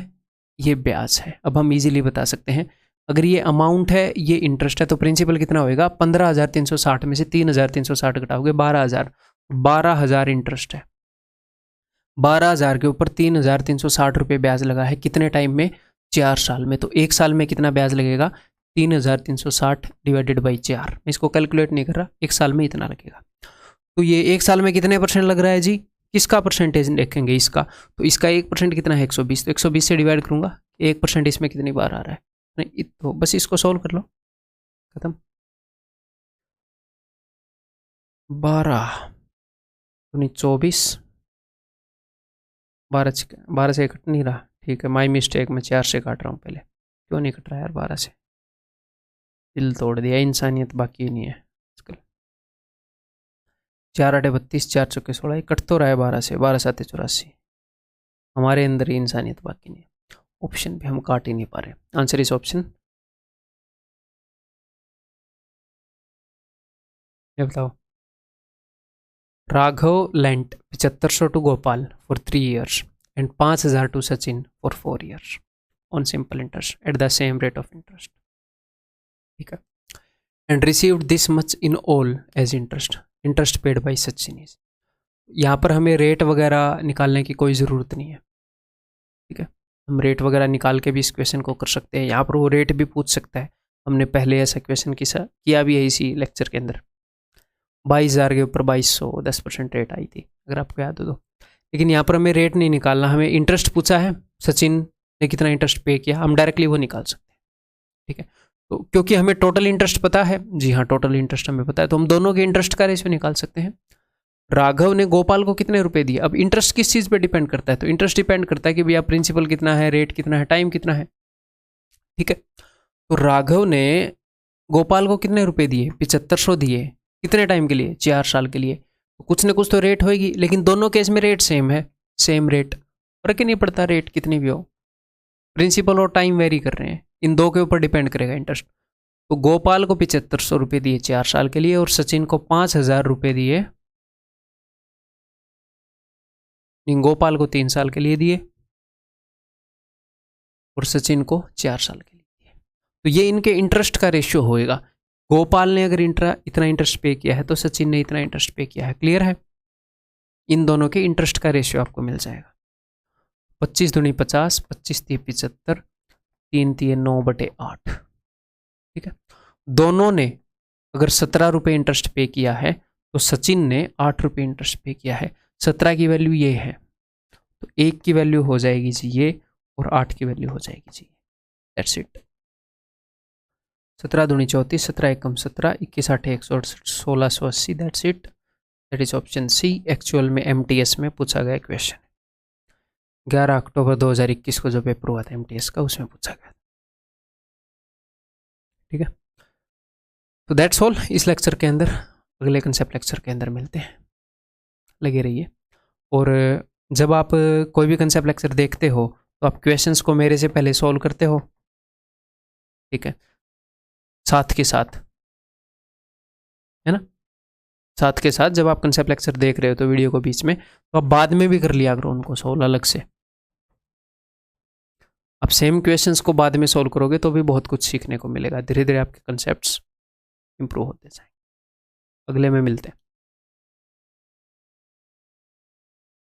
ये ब्याज है। अब हम इजीली बता सकते हैं, अगर ये अमाउंट है, ये इंटरेस्ट है, तो प्रिंसिपल कितना होएगा? 15,360 में से 3,360 घटाओगे 12,000, 12,000 इंटरेस्ट है। 12,000 के ऊपर 3,360 रुपये ब्याज लगा है। कितने टाइम में? 4 साल में। तो 1 साल में कितना ब्याज लगेगा? 3,360 डिवाइडेड बाई 4। मैं इसको कैलकुलेट नहीं कर रहा, 1 साल में इतना लगेगा। तो ये 1 साल में कितने % लग रहा है जी? किसका परसेंटेज देखेंगे? इसका। तो इसका 1% कितना है? 120। तो 120 से डिवाइड करूंगा, 1% इसमें कितनी बार आ रहा है? नहीं, तो बस इसको सॉल्व कर लो, खत्म। 12 24, 12 से कट नहीं रहा। ठीक है, माई मिस्टेक, मैं 4 से काट रहा हूँ पहले। क्यों नहीं कट रहा यार 12 से? दिल तोड़ दिया, इंसानियत बाकी नहीं है आजकल। 4 8 32, 4 चौके 16, कट तो रहा है 12 से, 12 7 84। हमारे अंदर ही इंसानियत बाकी नहीं है। ऑप्शन भी हम काट ही नहीं पा रहे। आंसर इस ऑप्शन। ये बताओ। Raghav lent 7500 to Gopal for 3 years and 5,000 to Sachin for 4 years on simple interest at the same rate of interest. ठीक है, and received this much in all as interest paid by Sachin is. यहाँ पर हमें रेट वगैरह निकालने की कोई ज़रूरत नहीं है। ठीक है, हम रेट वगैरह निकाल के भी इस क्वेश्चन को कर सकते हैं। यहाँ पर वो रेट भी पूछ सकता है, हमने पहले ऐसा क्वेश्चन किया भी है इसी लेक्चर के अंदर। 22,000 के ऊपर 2200 10% रेट आई थी, अगर आपको याद हो तो। लेकिन यहाँ पर हमें रेट नहीं निकालना, हमें इंटरेस्ट पूछा है, सचिन ने कितना इंटरेस्ट पे किया, हम डायरेक्टली वो निकाल सकते हैं। ठीक है, तो क्योंकि हमें टोटल इंटरेस्ट पता है, जी हाँ टोटल इंटरेस्ट हमें पता है, तो हम दोनों के इंटरेस्ट का रेशियो निकाल सकते हैं। राघव ने गोपाल को कितने रुपए दिए? अब इंटरेस्ट किस चीज़ पे डिपेंड करता है? तो इंटरेस्ट डिपेंड करता है कि भैया प्रिंसिपल कितना है, रेट कितना है, टाइम कितना है। ठीक है, तो राघव ने गोपाल को कितने रुपए दिए? 7500 दिए। कितने टाइम के लिए? 4 साल के लिए। तो कुछ ना कुछ तो रेट होएगी, लेकिन दोनों केस में रेट सेम है, सेम रेट, फर्क ही नहीं पड़ता रेट कितनी भी हो, प्रिंसिपल और टाइम वेरी कर रहे हैं, इन दो के ऊपर डिपेंड करेगा इंटरेस्ट। तो गोपाल को 7500 रुपये दिए 4 साल के लिए, और सचिन को 5,000 रुपये दिए, गोपाल को 3 साल के लिए दिए और सचिन को 4 साल के लिए दिए। तो ये इनके इंटरेस्ट का रेशियो होएगा। गोपाल ने अगर इतना इंटरेस्ट पे किया है तो सचिन ने इतना इंटरेस्ट पे किया है। क्लियर है? इन दोनों के इंटरेस्ट का रेशियो आपको मिल जाएगा। 25 दूनी 50, 25 × 3 = 75, 3 × 3 = 9/8। ठीक है, दोनों ने अगर 17 रुपये इंटरेस्ट पे किया है तो सचिन ने 8 रुपये इंटरेस्ट पे किया है। 17 की वैल्यू ये है, तो 1 की वैल्यू हो जाएगी जी ये, और 8 की वैल्यू हो जाएगी जी। That's it. 17 दूनी 34, 17 एकम 17, 21 8 168, 1680। That's it. That is option C. Actual में MTS में पूछा गया क्वेश्चन। 11 अक्टूबर 2021 को जो पेपर हुआ था MTS का, उसमें पूछा गया। ठीक है, तो दैट्स ऑल इस लेक्चर के अंदर। अगले कंसेप्ट लेक्चर के अंदर मिलते हैं, लगे रहिए। और जब आप कोई भी कंसेप्ट लेक्चर देखते हो तो आप क्वेश्चंस को मेरे से पहले सॉल्व करते हो, ठीक है, साथ के साथ, है ना, साथ के साथ जब आप कंसेप्ट लेक्चर देख रहे हो तो वीडियो को बीच में, तो आप बाद में भी कर लिया करो उनको सॉल्व अलग से। आप सेम क्वेश्चंस को बाद में सॉल्व करोगे तो भी बहुत कुछ सीखने को मिलेगा। धीरे धीरे आपके कंसेप्ट्स इंप्रूव होते जाएंगे। अगले में मिलते हैं।